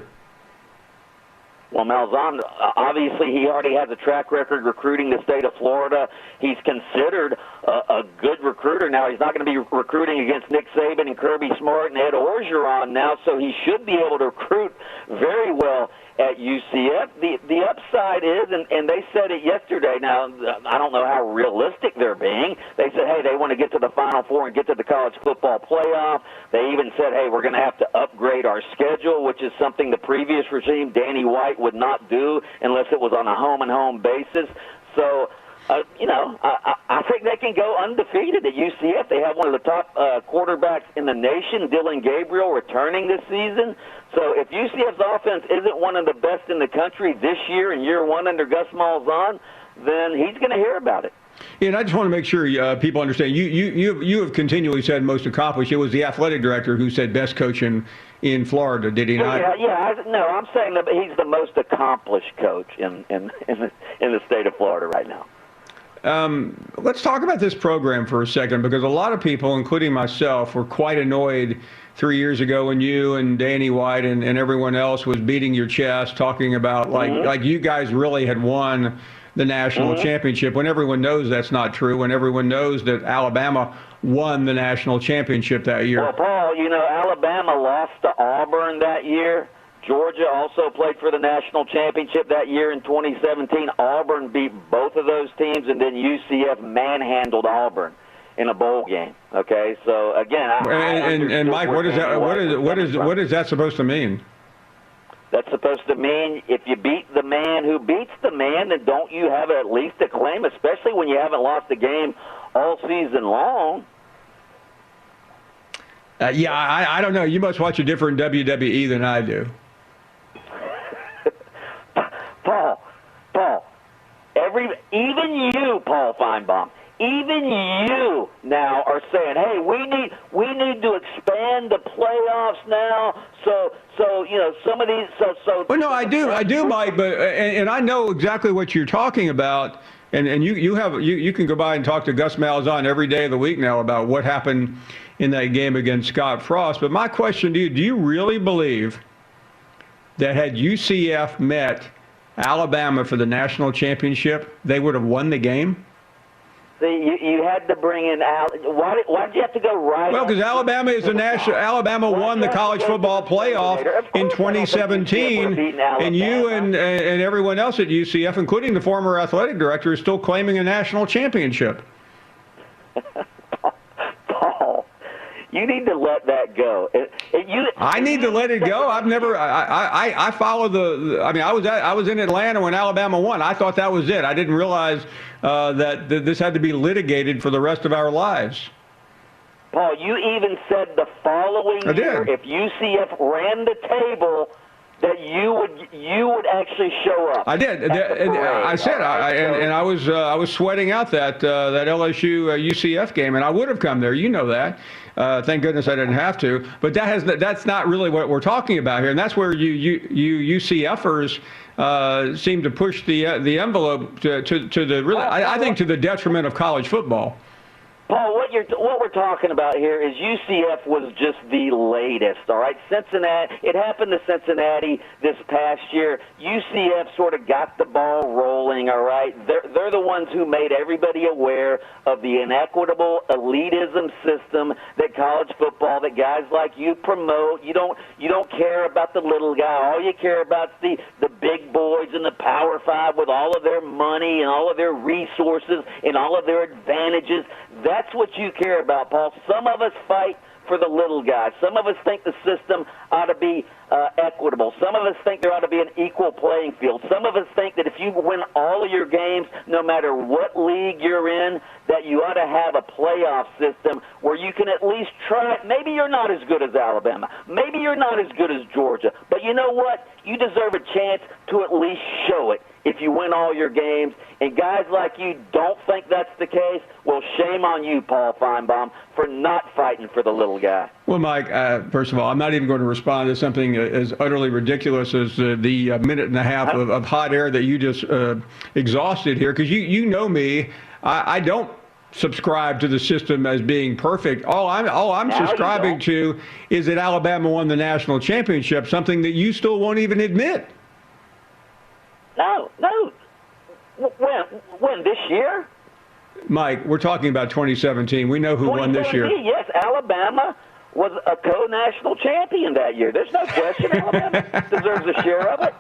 Well, Malzahn, obviously, he already has a track record recruiting the state of Florida. He's considered a good recruiter. Now, he's not going to be recruiting against Nick Saban and Kirby Smart and Ed Orgeron now, so he should be able to recruit very well at UCF. The upside is, and they said it yesterday, now I don't know how realistic they're being. They said, hey, they want to get to the Final Four and get to the college football playoff. They even said, hey, we're going to have to upgrade our schedule, which is something the previous regime, Danny White, would not do unless it was on a home-and-home basis. So, I think they can go undefeated at UCF. They have one of the top quarterbacks in the nation, Dylan Gabriel, returning this season. So if UCF's offense isn't one of the best in the country this year in year one under Gus Malzahn, then he's going to hear about it. Yeah, and I just want to make sure people understand. You have continually said most accomplished. It was the athletic director who said best coach in Florida, did he not? No, I'm saying that he's the most accomplished coach in the state of Florida right now. Let's talk about this program for a second, because a lot of people, including myself, were quite annoyed 3 years ago when you and Danny White and everyone else was beating your chest, talking about like you guys really had won the national championship, when everyone knows that's not true, when everyone knows that Alabama won the national championship that year. Well, Paul, Alabama lost to Auburn that year. Georgia also played for the national championship that year in 2017. Auburn beat both of those teams, and then UCF manhandled Auburn in a bowl game. Okay, so again, and Mike, what is that supposed to mean? That's supposed to mean if you beat the man who beats the man, then don't you have at least a claim, especially when you haven't lost a game all season long? I don't know. You must watch a different WWE than I do. Paul, even you, Paul Feinbaum, even you now are saying, hey, we need to expand the playoffs now. So some of these. Well, no, I do, Mike, but and I know exactly what you're talking about. And you can go by and talk to Gus Malzahn every day of the week now about what happened in that game against Scott Frost. But my question to you, do you really believe that had UCF met Alabama for the national championship, they would have won the game? See, you had to bring in why did you have to go right? Well, because Alabama is the national. Alabama won the college football playoff in 2017, and you and everyone else at UCF, including the former athletic director, is still claiming a national championship. Paul, you need to let that go. I need to let it go. I've never. I follow the. I mean, I was in Atlanta when Alabama won. I thought that was it. I didn't realize that this had to be litigated for the rest of our lives. Paul, you even said the following year, if UCF ran the table, that you would actually show up. I did. I said, I was sweating out that LSU UCF game, and I would have come there. You know that. Thank goodness I didn't have to. But that's not really what we're talking about here, and that's where you UCFers seem to push the envelope to the really. I think to the detriment of college football. Paul, what we're talking about here is UCF was just the latest, all right? Cincinnati, it happened to Cincinnati this past year. UCF sort of got the ball rolling, all right? They're the ones who made everybody aware of the inequitable elitism system that college football, that guys like you promote. You don't care about the little guy. All you care about is the big boys in the Power Five with all of their money and all of their resources and all of their advantages. That's what you care about, Paul. Some of us fight for the little guy. Some of us think the system ought to be equitable. Some of us think there ought to be an equal playing field. Some of us think that if you win all of your games, no matter what league you're in, that you ought to have a playoff system where you can at least try. Maybe you're not as good as Alabama. Maybe you're not as good as Georgia. But you know what? You deserve a chance to at least show it if you win all your games. And guys like you don't think that's the case, well, shame on you, Paul Feinbaum, for not fighting for the little guy. Well, Mike, first of all, I'm not even going to respond to something as utterly ridiculous as the minute and a half of hot air that you just exhausted here, because you know me. I don't subscribe to the system as being perfect. All I'm subscribing to is that Alabama won the national championship, something that you still won't even admit. No. When this year? Mike, we're talking about 2017. We know who won this year. Yes, Alabama was a co-national champion that year. There's no question Alabama deserves a share of it.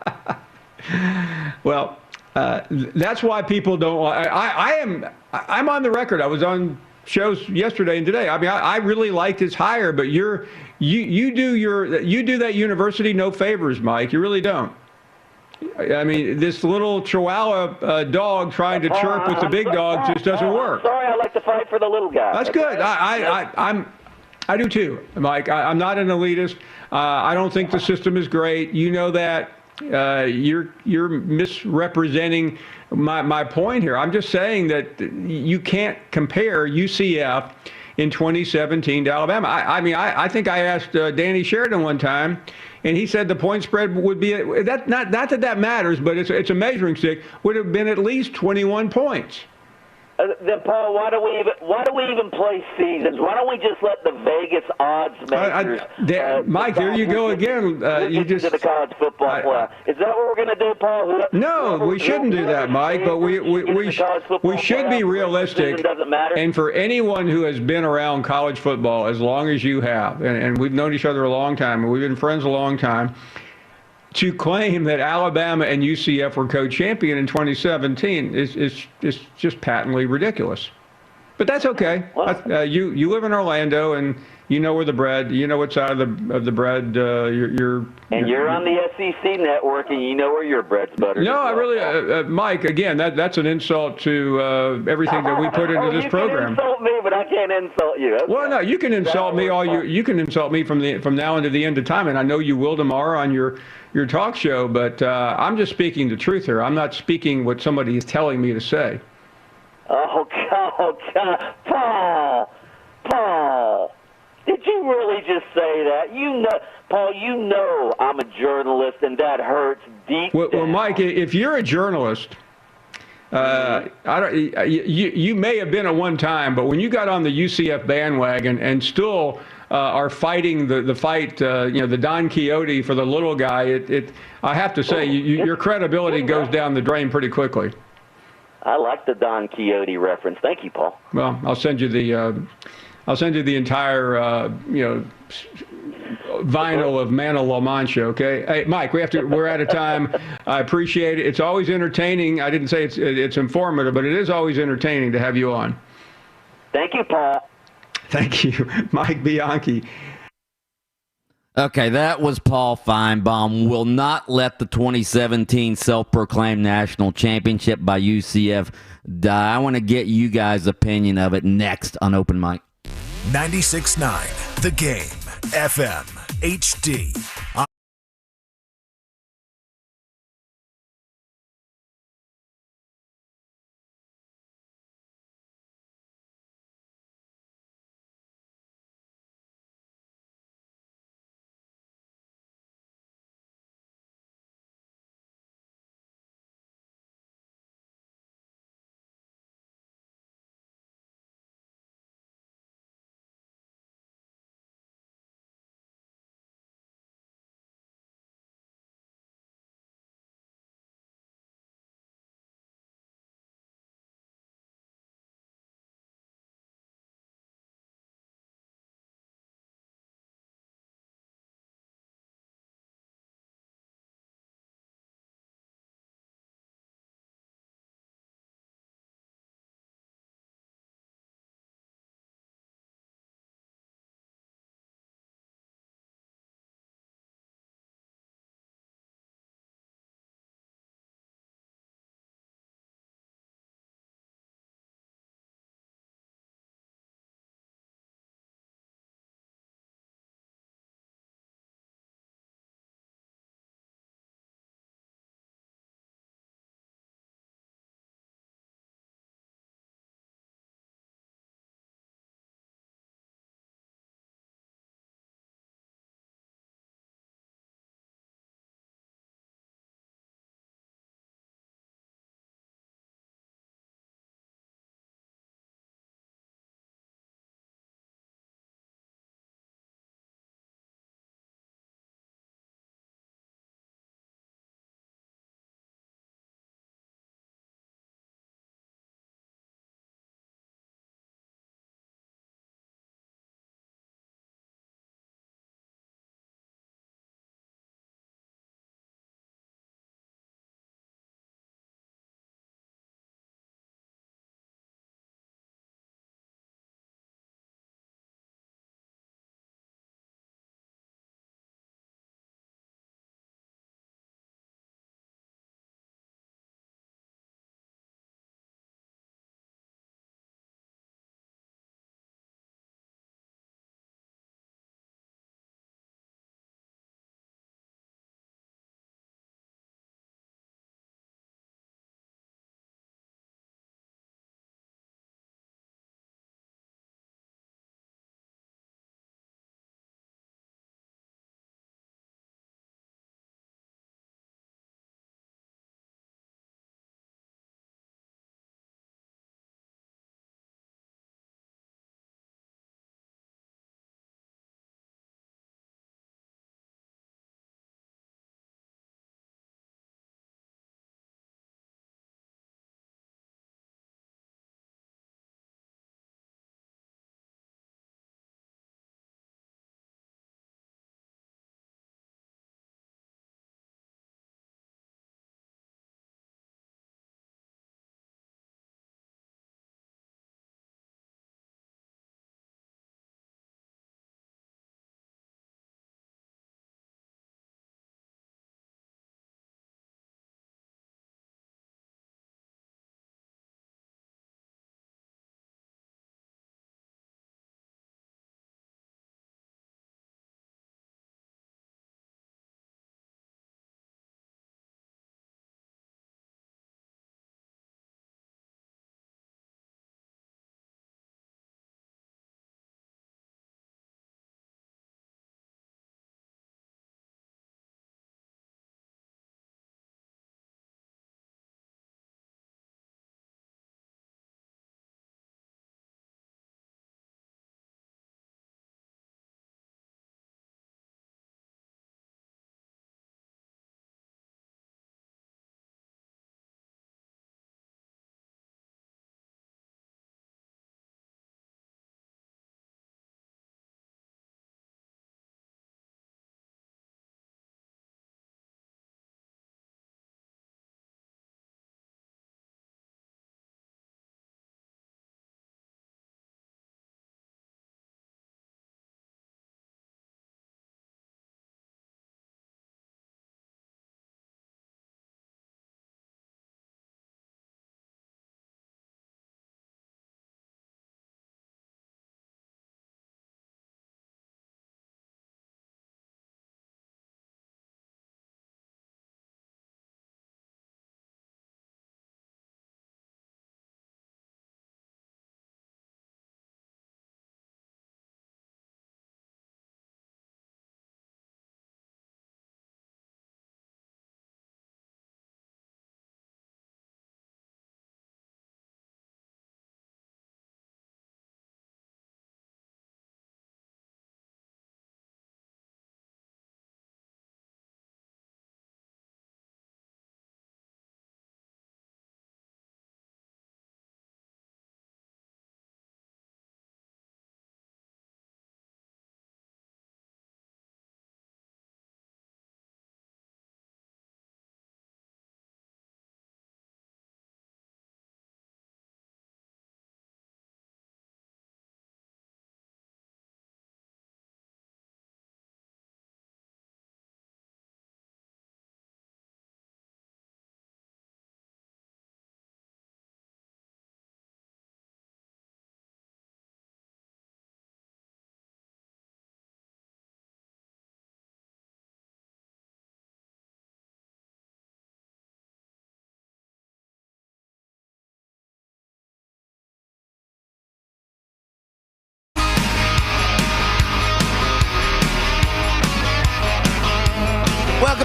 Well, that's why people don't. I'm on the record. I was on shows yesterday and today. I mean, I really liked his hire, but you do that university no favors, Mike. You really don't. I mean, this little Chihuahua dog trying to chirp with the big dog just doesn't work. Sorry, I like to fight for the little guy. That's good. I do too, Mike. I'm not an elitist. I don't think the system is great. You know that. You're misrepresenting my point here. I'm just saying that you can't compare UCF in 2017 to Alabama. I think I asked Danny Sheridan one time, and he said the point spread would be not that matters, but it's a measuring stick. Would have been at least 21 points. Then, Paul, why do we even play seasons? Why don't we just let the Vegas odds makers? Mike, there you go again. You just to the college football playoff. Is that what we're going to do, Paul? No, we shouldn't do that, Mike. But we should be realistic. And for anyone who has been around college football as long as you have, and we've known each other a long time, and we've been friends a long time, to claim that Alabama and UCF were co-champion in 2017 is just patently ridiculous. But that's okay. You live in Orlando, and you know where the bread. You know what side of the bread you're on the SEC network, and you know where your bread's buttered. No, I really, Mike. Again, that's an insult to everything that we put into this program. You can insult me, but I can't insult you. Okay. Well, no, you can insult me you can insult me from now into the end of time, and I know you will tomorrow on your talk show. But I'm just speaking the truth here. I'm not speaking what somebody is telling me to say. Oh God, Paul. Did you really just say that? Paul, you know I'm a journalist, and that hurts deep down. Well, Mike, if you're a journalist, you may have been at one time, but when you got on the UCF bandwagon and still are fighting the fight, the Don Quixote for the little guy, I have to say, your credibility goes down the drain pretty quickly. I like the Don Quixote reference. Thank you, Paul. Well, I'll send you the entire vinyl of Man of La Mancha. Okay, hey Mike, we're out of time. I appreciate it. It's always entertaining. I didn't say it's informative, but it is always entertaining to have you on. Thank you, Paul. Thank you, Mike Bianchi. Okay, that was Paul Feinbaum. Will not let the 2017 self-proclaimed national championship by UCF die. I want to get you guys' opinion of it next on Open Mic. 96.9 The Game, FM, HD.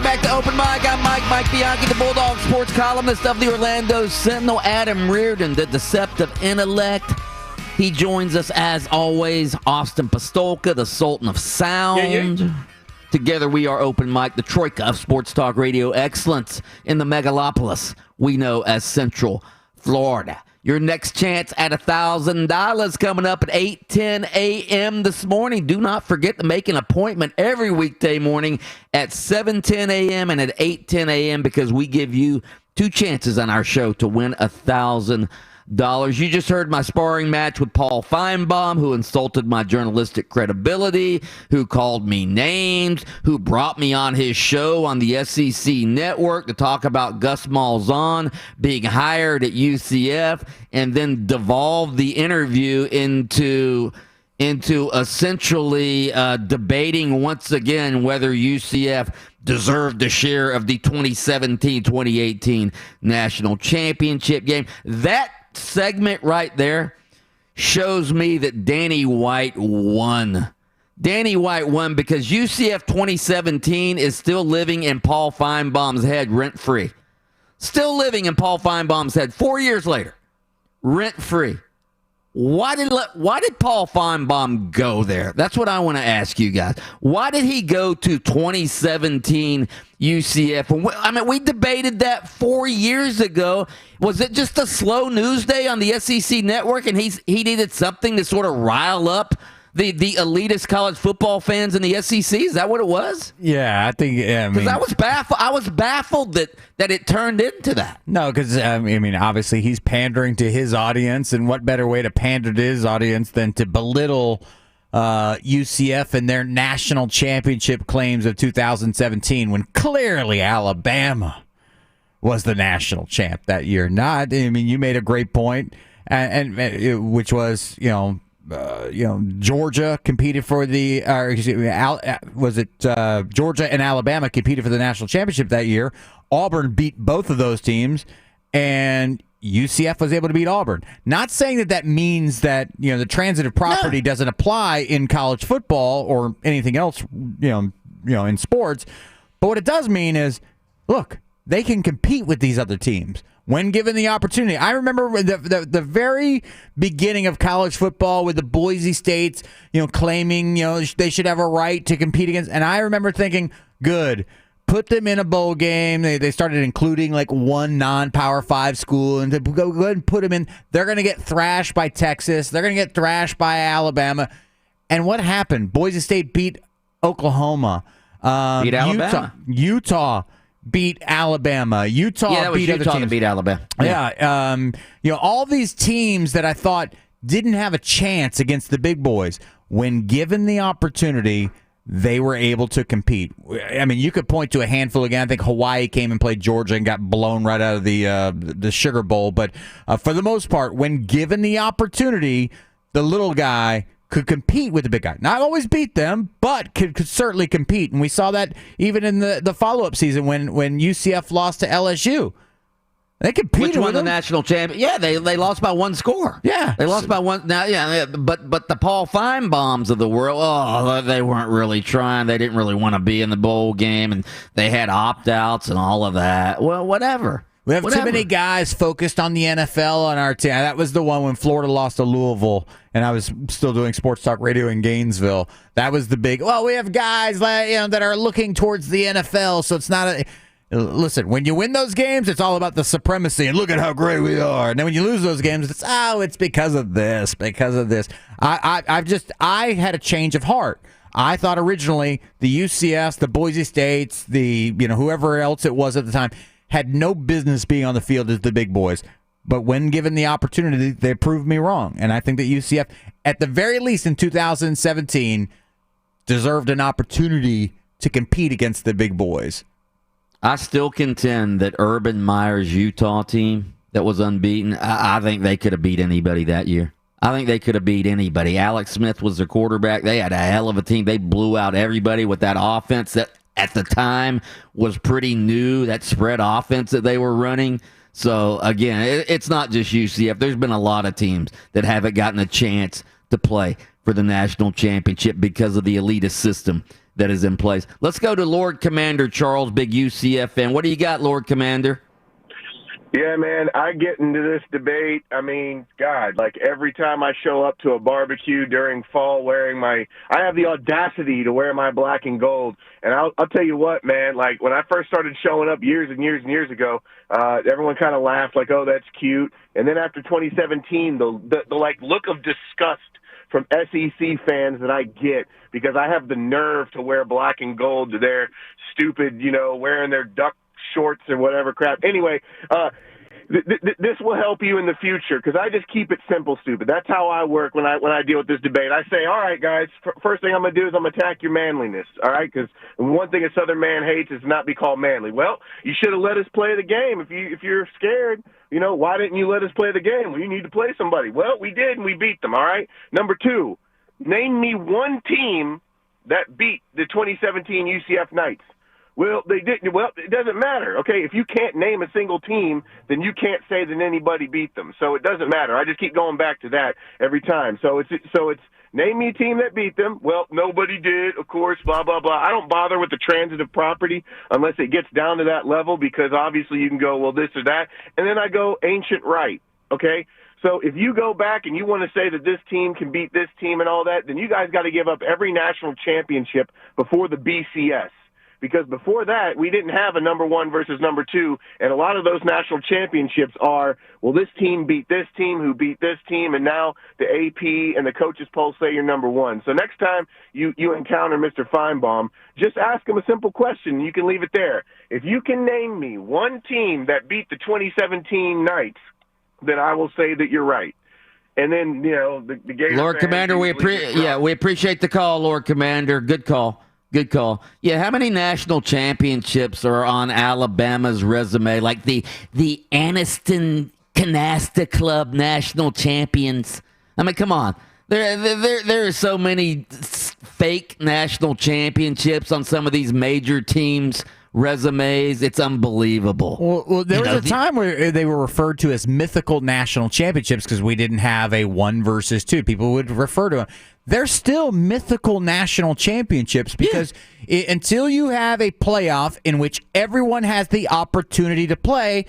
back to Open Mic. I'm Mike Bianchi, the Bulldog sports columnist of the Orlando Sentinel. Adam Reardon, the deceptive intellect. He joins us as always. Austin Pastolka, the Sultan of Sound. Yeah. Together we are Open Mic, the troika of sports talk radio excellence in the megalopolis we know as Central Florida. Your next chance at $1,000 coming up at 8:10 a.m. this morning. Do not forget to make an appointment every weekday morning at 7:10 a.m. and at 8:10 a.m. because we give you 2 chances on our show to win $1,000. You just heard my sparring match with Paul Feinbaum, who insulted my journalistic credibility, who called me names, who brought me on his show on the SEC network to talk about Gus Malzahn being hired at UCF, and then devolved the interview into essentially debating once again whether UCF deserved a share of the 2017-2018 national championship game. That segment right there shows me that Danny White won. Danny White won because UCF 2017 is still living in Paul Feinbaum's head rent-free. Still living in Paul Feinbaum's head 4 years later, rent-free. Why did Paul Feinbaum go there? That's what I want to ask you guys. Why did he go to 2017 UCF? I mean, we debated that 4 years ago. Was it just a slow news day on the SEC network, and he needed something to sort of rile up the elitist college football fans in the SEC? Is that what it was? Yeah, I think. Because I was baffled. I was baffled that it turned into that. No, because I mean, obviously he's pandering to his audience, and what better way to pander to his audience than to belittle UCF and their national championship claims of 2017, when clearly Alabama was the national champ that year. Not, I mean, you made a great point, and which was, Georgia competed for the, Georgia and Alabama competed for the national championship that year. Auburn beat both of those teams, and UCF was able to beat Auburn. Not saying that means that, the transitive property doesn't apply in college football or anything else, in sports. But what it does mean is, look, they can compete with these other teams when given the opportunity. I remember the very beginning of college football with the Boise States, claiming, they should have a right to compete against. And I remember thinking, good, put them in a bowl game. They started including like one non-Power 5 school, and to go ahead and put them in. They're going to get thrashed by Texas. They're going to get thrashed by Alabama. And what happened? Boise State beat Oklahoma. Beat Alabama. Utah beat Alabama. Utah beat other teams. That beat Alabama. Yeah. All these teams that I thought didn't have a chance against the big boys, when given the opportunity, they were able to compete. I mean, you could point to a handful again. I think Hawaii came and played Georgia and got blown right out of the Sugar Bowl. But for the most part, when given the opportunity, the little guy could compete with the big guy. Not always beat them, but could certainly compete. And we saw that even in the follow-up season when UCF lost to LSU. They competed with the national champion. Yeah, they lost by one score. Yeah. They lost by one. Now, yeah, but the Paul Feinbaums of the world, they weren't really trying. They didn't really want to be in the bowl game, and they had opt-outs and all of that. Well, whatever. We have too many guys focused on the NFL on our team. That was the one when Florida lost to Louisville, and I was still doing sports talk radio in Gainesville. That was the big, we have guys that are looking towards the NFL, so it's not a... Listen, when you win those games, it's all about the supremacy, and look at how great we are. And then when you lose those games, it's because of this, I had a change of heart. I thought originally the UCFs, the Boise States, the whoever else it was at the time, had no business being on the field as the big boys. But when given the opportunity, they proved me wrong. And I think that UCF, at the very least in 2017, deserved an opportunity to compete against the big boys. I still contend that Urban Meyer's Utah team that was unbeaten, I think they could have beat anybody that year. I think they could have beat anybody. Alex Smith was their quarterback. They had a hell of a team. They blew out everybody with that offense that at the time was pretty new, that spread offense that they were running. So, again, it's not just UCF. There's been a lot of teams that haven't gotten a chance to play for the national championship because of the elitist system that is in place. Let's go to Lord Commander Charles, big UCF fan. What do you got, Lord Commander? Yeah, man, I get into this debate. I mean, God, like every time I show up to a barbecue during fall I have the audacity to wear my black and gold. And I'll tell you what, man, like when I first started showing up years and years and years ago, everyone kind of laughed like, oh, that's cute. And then after 2017, the like look of disgust from SEC fans that I get because I have the nerve to wear black and gold to their stupid, wearing their duck shorts or whatever crap. Anyway, this will help you in the future because I just keep it simple, stupid. That's how I work when I deal with this debate. I say, all right, guys, first thing I'm going to do is I'm going to attack your manliness, all right? Because one thing a Southern man hates is not be called manly. Well, you should have let us play the game. If you're scared, why didn't you let us play the game? Well, you need to play somebody. Well, we did, and we beat them, all right? Number two, name me one team that beat the 2017 UCF Knights. Well, they didn't. Well, it doesn't matter. Okay, if you can't name a single team, then you can't say that anybody beat them. So it doesn't matter. I just keep going back to that every time. So it's name me a team that beat them. Well, nobody did, of course, blah, blah, blah. I don't bother with the transitive property unless it gets down to that level because obviously you can go, well, this or that. And then I go ancient right, okay? So if you go back and you want to say that this team can beat this team and all that, then you guys got to give up every national championship before the BCS. Because before that, we didn't have a number one versus number two, and a lot of those national championships are, well, this team beat this team who beat this team, and now the AP and the coaches poll say you're number one. So next time you encounter Mr. Feinbaum, just ask him a simple question. You can leave it there. If you can name me one team that beat the 2017 Knights, then I will say that you're right. And then, the Gators Lord Commander, we appreciate the call, Lord Commander. Good call. Good call. Yeah, how many national championships are on Alabama's resume? Like the Anniston Canasta Club national champions. I mean, come on. There are so many fake national championships on some of these major teams' resumes. It's unbelievable. Well, there was a time where they were referred to as mythical national championships because we didn't have a 1 versus 2. People would refer to them. They're still mythical national championships because until you have a playoff in which everyone has the opportunity to play,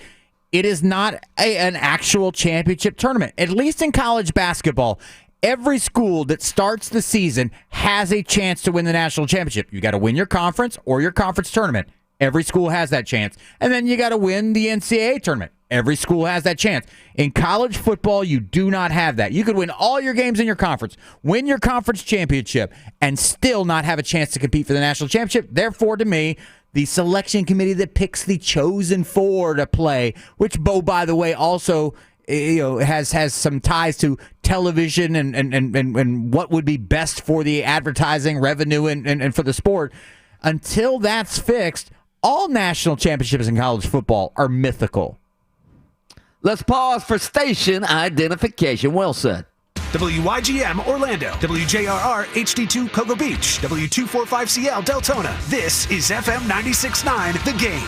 it is not an actual championship tournament. At least in college basketball, every school that starts the season has a chance to win the national championship. You got to win your conference or your conference tournament. Every school has that chance. And then you got to win the NCAA tournament. Every school has that chance. In college football, you do not have that. You could win all your games in your conference, win your conference championship, and still not have a chance to compete for the national championship. Therefore, to me, the selection committee that picks the chosen four to play, which, by the way, also has some ties to television and what would be best for the advertising revenue and for the sport. Until that's fixed, all national championships in college football are mythical. Let's pause for station identification. Well said. WYGM Orlando, WJRR HD2 Cocoa Beach, W245CL Deltona. This is FM 96.9 The Game.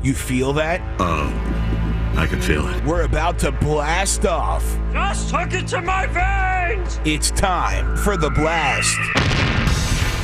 You feel that? I can feel it. We're about to blast off. Just hook it to my veins! It's time for the blast.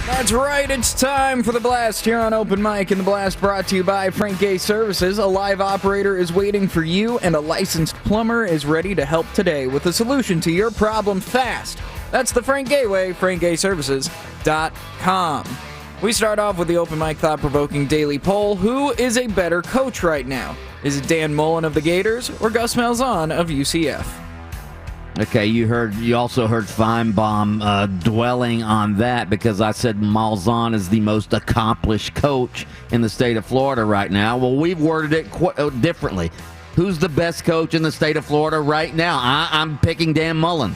That's right, it's time for the blast here on Open Mic, and the blast brought to you by Frank Gay Services. A live operator is waiting for you, and a licensed plumber is ready to help today with a solution to your problem fast. That's the Frank Gay way, frankgayservices.com. We start off with the Open Mic thought-provoking daily poll. Who is a better coach right now? Is it Dan Mullen of the Gators or Gus Malzahn of UCF? Okay, you also heard Feinbaum dwelling on that because I said Malzahn is the most accomplished coach in the state of Florida right now. Well, we've worded it differently. Who's the best coach in the state of Florida right now? I'm picking Dan Mullen.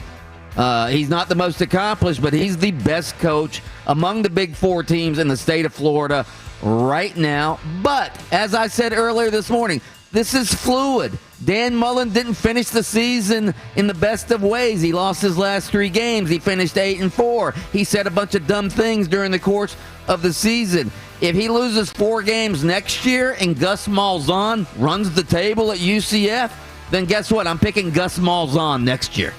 He's not the most accomplished, but he's the best coach among the big four teams in the state of Florida right now. But as I said earlier this morning, this is fluid. Dan Mullen didn't finish the season in the best of ways. He lost his last 3 games. He finished 8-4. He said a bunch of dumb things during the course of the season. If he loses 4 games next year and Gus Malzahn runs the table at UCF, then guess what? I'm picking Gus Malzahn next year.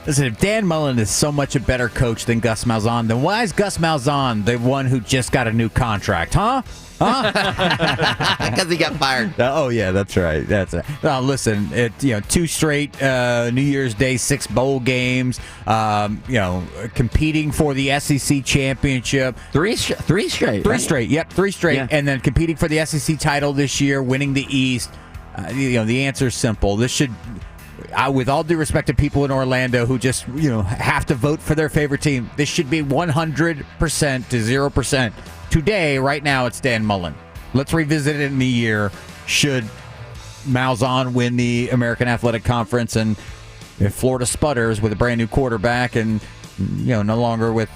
Listen, if Dan Mullen is so much a better coach than Gus Malzahn, then why is Gus Malzahn the one who just got a new contract, huh? Because he got fired. Oh, yeah, that's right. That's right. Now, listen, 2 straight New Year's Day 6 bowl games, competing for the SEC championship. Three straight. Three straight, yep, 3 straight. Yeah. And then competing for the SEC title this year, winning the East. The answer is simple. This should... with all due respect to people in Orlando who just, have to vote for their favorite team, this should be 100% to 0%. Today, right now, it's Dan Mullen. Let's revisit it in a year. Should Malzahn win the American Athletic Conference, and if Florida sputters with a brand new quarterback and no longer with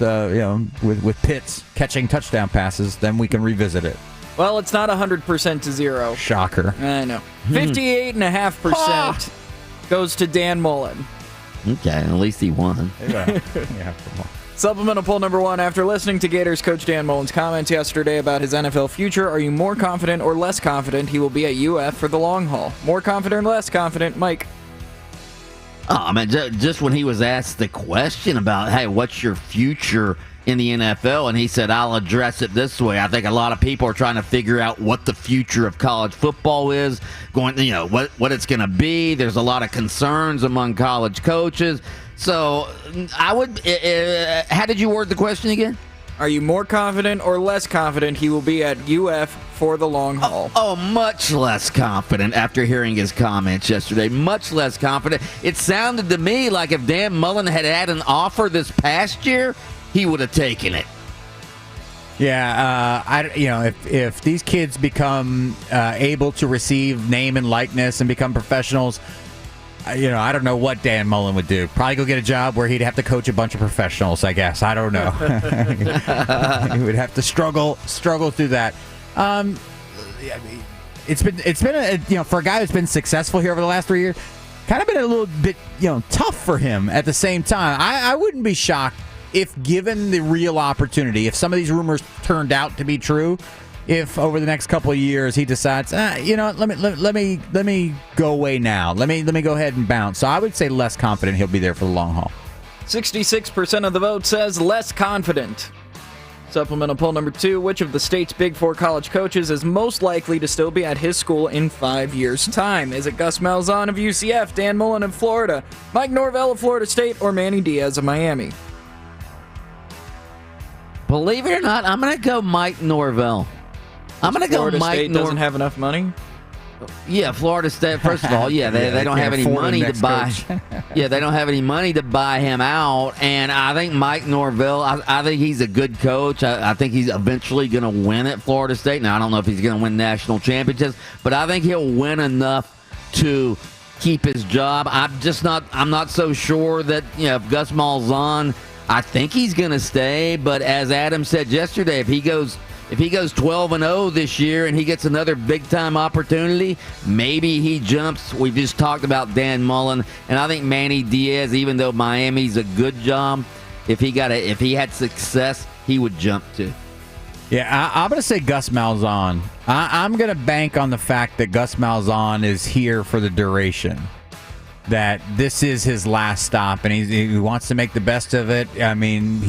Pitts catching touchdown passes, then we can revisit it. Well, it's not 100% to 0. Shocker. I know. 58.5%. Goes to Dan Mullen. Okay, at least he won. Yeah. Supplemental poll number 1. After listening to Gators coach Dan Mullen's comments yesterday about his NFL future, are you more confident or less confident he will be at UF for the long haul? More confident or less confident? Mike? I mean, just when he was asked the question about, hey, what's your future in the NFL, and he said, I'll address it this way. I think a lot of people are trying to figure out what the future of college football is, what it's going to be. There's a lot of concerns among college coaches. So I would, how did you word the question again? Are you more confident or less confident he will be at UF for the long haul? Oh, much less confident after hearing his comments yesterday. Much less confident. It sounded to me like if Dan Mullen had had an offer this past year, he would have taken it. Yeah, if these kids become able to receive name and likeness and become professionals, I don't know what Dan Mullen would do. Probably go get a job where he'd have to coach a bunch of professionals, I guess. I don't know. He would have to struggle through that. It's been for a guy who's been successful here over the last 3 years, kind of been a little bit tough for him at the same time. I wouldn't be shocked if given the real opportunity, if some of these rumors turned out to be true, if over the next couple of years he decides, let me go away now. Let me go ahead and bounce. So I would say less confident he'll be there for the long haul. 66% of the vote says less confident. Supplemental poll number 2. Which of the state's Big Four college coaches is most likely to still be at his school in 5 years' time? Is it Gus Malzahn of UCF, Dan Mullen of Florida, Mike Norvell of Florida State, or Manny Diaz of Miami? Believe it or not, I'm going to go Mike Norvell. I'm going to go Mike Norvell. Florida State doesn't have enough money? Yeah, Florida State, first of all, they don't have any money to buy. They don't have any money to buy him out. And I think Mike Norvell, I think he's a good coach. I think he's eventually going to win at Florida State. Now, I don't know if he's going to win national championships, but I think he'll win enough to keep his job. I'm not so sure that, if Gus Malzahn, I think he's going to stay. But as Adam said yesterday, if he goes 12-0 this year and he gets another big-time opportunity, maybe he jumps. We just talked about Dan Mullen, and I think Manny Diaz, even though Miami's a good job, if he had success, he would jump too. Yeah, I'm going to say Gus Malzahn. I'm going to bank on the fact that Gus Malzahn is here for the duration, that this is his last stop, and he wants to make the best of it. I mean,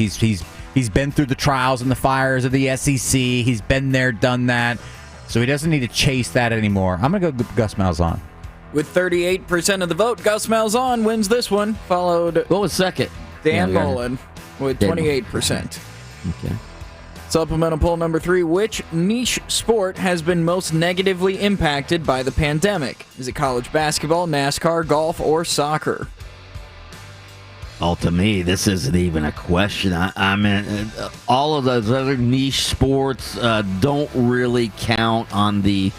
He's been through the trials and the fires of the SEC. He's been there, done that. So he doesn't need to chase that anymore. I'm going to go with Gus Malzahn. With 38% of the vote, Gus Malzahn wins this one, followed... What was second? Dan Mullen with 28%. Okay. Supplemental poll number 3. Which niche sport has been most negatively impacted by the pandemic? Is it college basketball, NASCAR, golf, or soccer? Oh, to me, this isn't even a question. I mean, all of those other niche sports don't really count on the...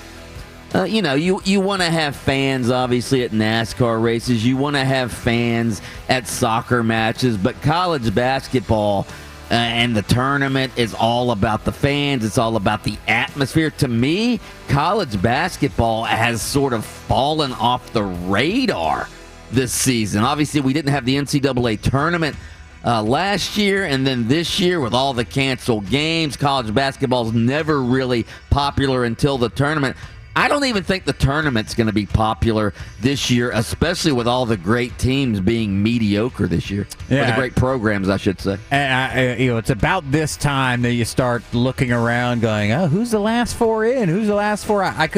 you want to have fans, obviously, at NASCAR races. You want to have fans at soccer matches. But college basketball and the tournament is all about the fans. It's all about the atmosphere. To me, college basketball has sort of fallen off the radar this season. Obviously, we didn't have the NCAA tournament last year, and then this year with all the canceled games, college basketball is never really popular until the tournament. I don't even think the tournament's going to be popular this year, especially with all the great teams being mediocre this year. Yeah. Or the great programs, I should say. And it's about this time that you start looking around, going, "Oh, who's the last four in? Who's the last four out?" I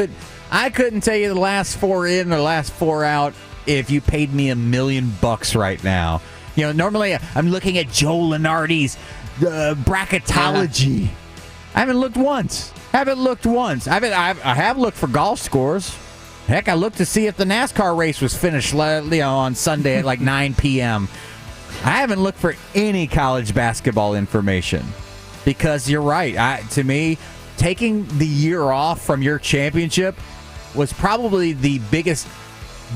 couldn't tell you the last four in or the last four out if you paid me $1 million right now. Normally I'm looking at Joe Lunardi's bracketology. I haven't looked once. I have looked for golf scores. Heck, I looked to see if the NASCAR race was finished on Sunday at like 9 p.m. I haven't looked for any college basketball information because you're right. To me, taking the year off from your championship was probably the biggest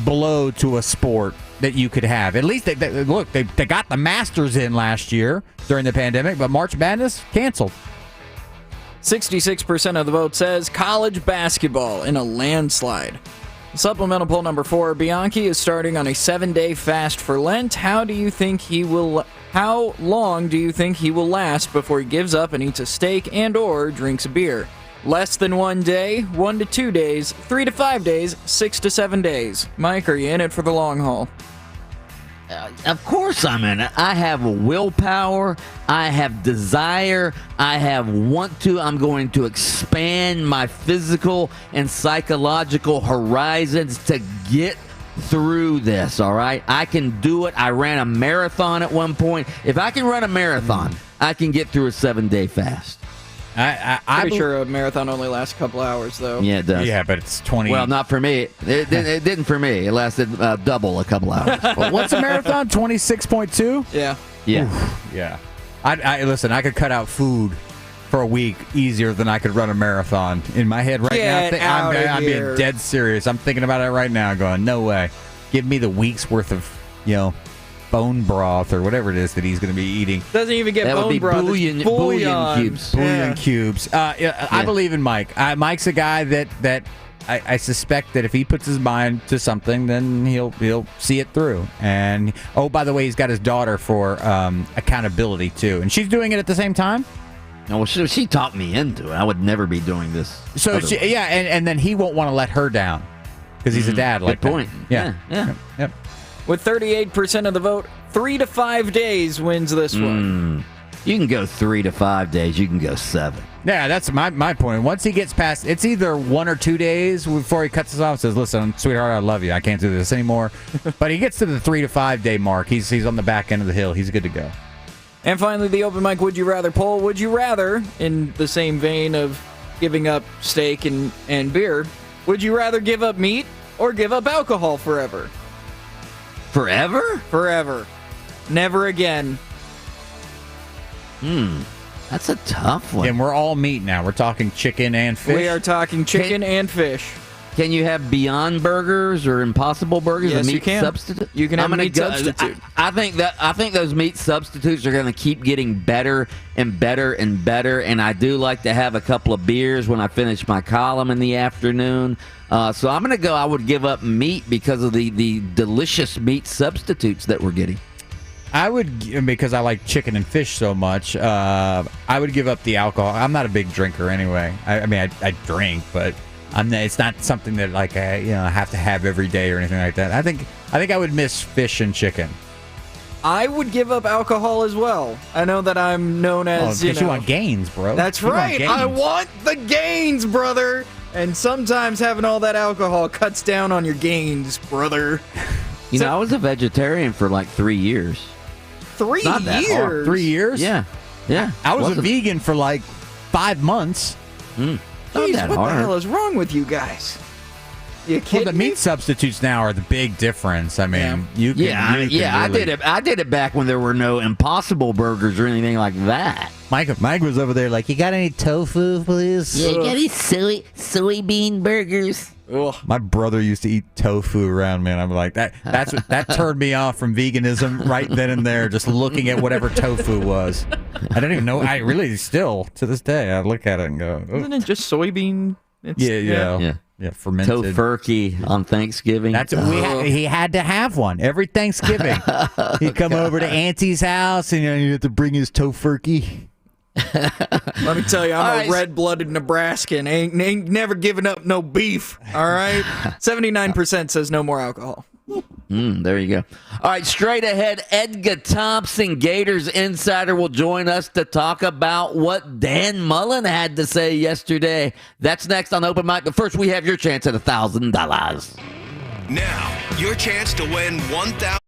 blow to a sport that you could have. At least they got the Masters in last year during the pandemic, but March Madness canceled. 66% of the vote says college basketball in a landslide. Supplemental poll number 4. Bianchi is starting on a 7-day fast for Lent. How long do you think he will last before he gives up and eats a steak and or drinks a beer? Less than 1 day, 1 to 2 days, 3 to 5 days, 6 to 7 days. Mike, are you in it for the long haul? Of course I'm in it. I have willpower. I have desire. I have want to. I'm going to expand my physical and psychological horizons to get through this, all right? I can do it. I ran a marathon at one point. If I can run a marathon, I can get through a 7-day fast. I'm pretty sure a marathon only lasts a couple hours, though. Yeah, it does. Yeah, but it's 20. Well, not for me. It didn't for me. It lasted double a couple hours. Well, what's a marathon? 26.2? Yeah. Yeah. Oof, yeah. Listen, I could cut out food for a week easier than I could run a marathon. In my head right now, I'm being dead serious. I'm thinking about it right now going, no way. Give me the week's worth of, bone broth or whatever it is that he's going to be eating. Doesn't even get that bone would be broth. bouillon cubes. Bouillon cubes. I believe in Mike. Mike's a guy that I suspect that if he puts his mind to something, then he'll see it through. And by the way, he's got his daughter for accountability too, and she's doing it at the same time. No, well, she taught me into it. I would never be doing this. So and then he won't want to let her down because he's a dad. Like Good point. That. Yeah. Yep. With 38% of the vote, 3 to 5 days wins this one. You can go 3 to 5 days. You can go 7. Yeah, that's my point. Once he gets past, it's either 1 or 2 days before he cuts us off and says, listen, sweetheart, I love you. I can't do this anymore. But he gets to the 3 to 5 day mark. He's on the back end of the hill. He's good to go. And finally, the open mic Would You Rather poll. Would you rather, in the same vein of giving up steak and beer, would you rather give up meat or give up alcohol forever? Forever? Forever. Never again. That's a tough one. And we're all meat now. We're talking chicken and fish. We are talking chicken and fish. Can you have Beyond Burgers or Impossible Burgers? Yes, a meat you can. Substitute? You can have a meat substitute. I think those meat substitutes are going to keep getting better and better and better. And I do like to have a couple of beers when I finish my column in the afternoon. So I'm going to go. I would give up meat because of the delicious meat substitutes that we're getting. I would, because I like chicken and fish so much, I would give up the alcohol. I'm not a big drinker anyway. I drink, but it's not something that I have to have every day or anything like that. I think I would miss fish and chicken. I would give up alcohol as well. I know that I'm known as, because you want gains, bro. That's right. I want the gains, brother. And sometimes having all that alcohol cuts down on your gains, brother. I was a vegetarian for like 3 years. 3 years? 3 years? Yeah. I was a vegan for like 5 months. Jeez, what the hell is wrong with you guys? You kidding the meat substitutes now are the big difference. I mean, you can. I did it. I did it back when there were no Impossible Burgers or anything like that. Mike was over there like, you got any tofu, please? Yeah, you got any soybean burgers? Ugh. My brother used to eat tofu around me, and I'm like, that turned me off from veganism right then and there, just looking at whatever tofu was. I don't even know. I really still, to this day, I look at it and go, isn't it just soybean? Yeah, fermented. Tofurkey on Thanksgiving. He had to have one every Thanksgiving. He'd come over to Auntie's house, and you have to bring his tofurkey. Let me tell you, I'm All a right. red-blooded Nebraskan. Ain't never giving up no beef. All right. 79% says no more alcohol. There you go. All right, straight ahead, Edgar Thompson, Gators insider, will join us to talk about what Dan Mullen had to say yesterday. That's next on Open Mic. But first, we have your chance at $1,000. Now, your chance to win $1,000.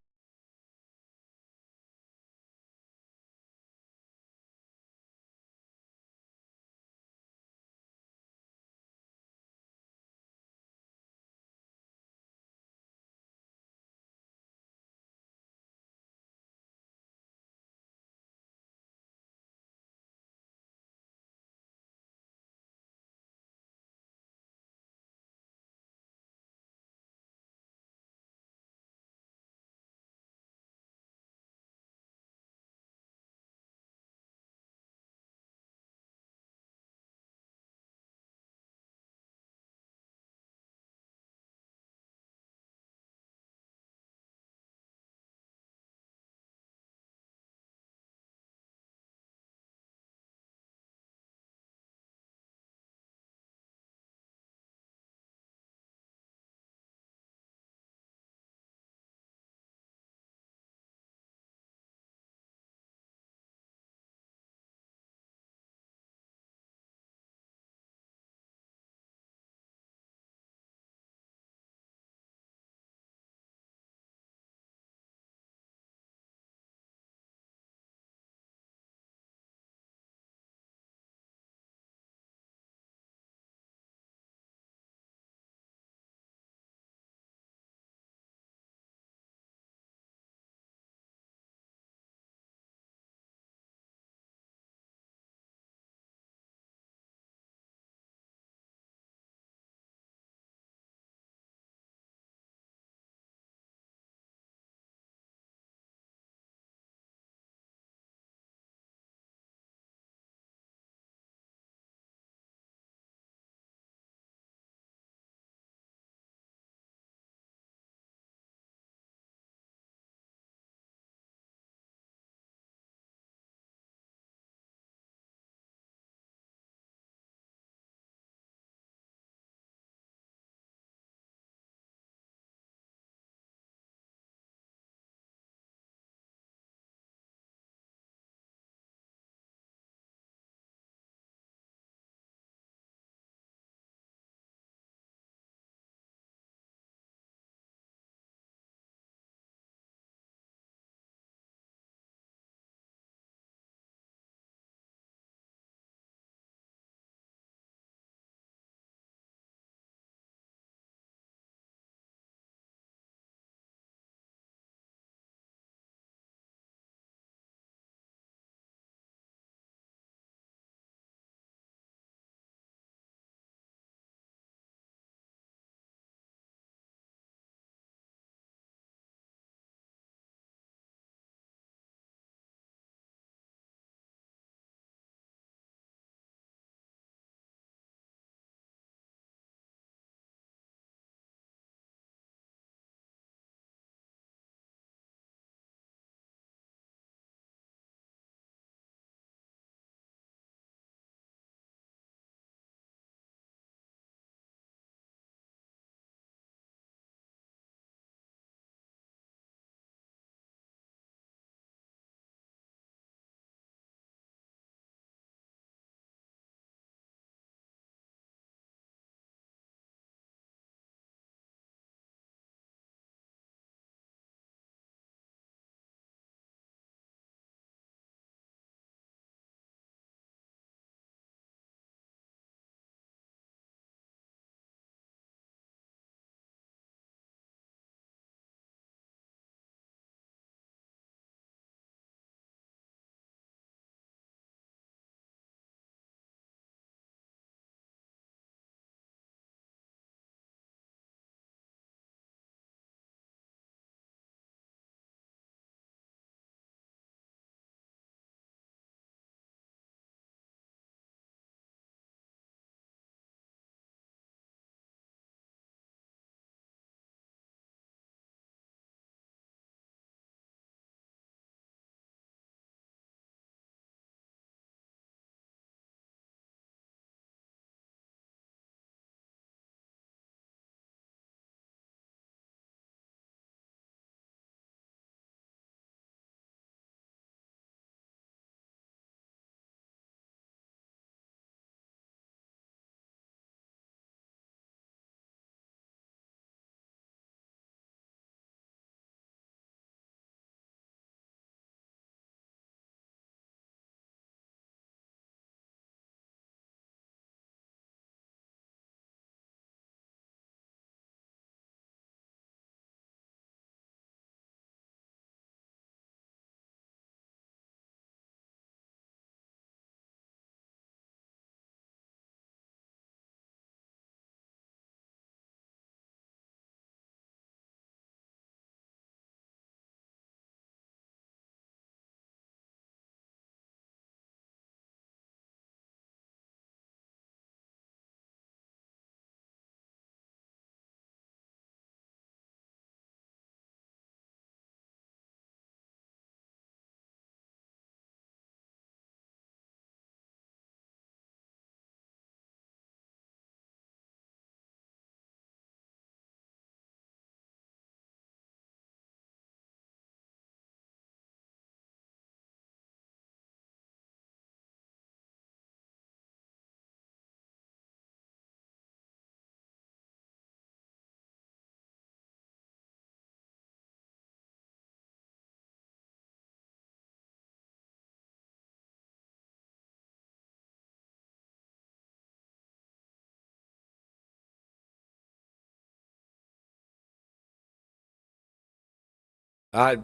I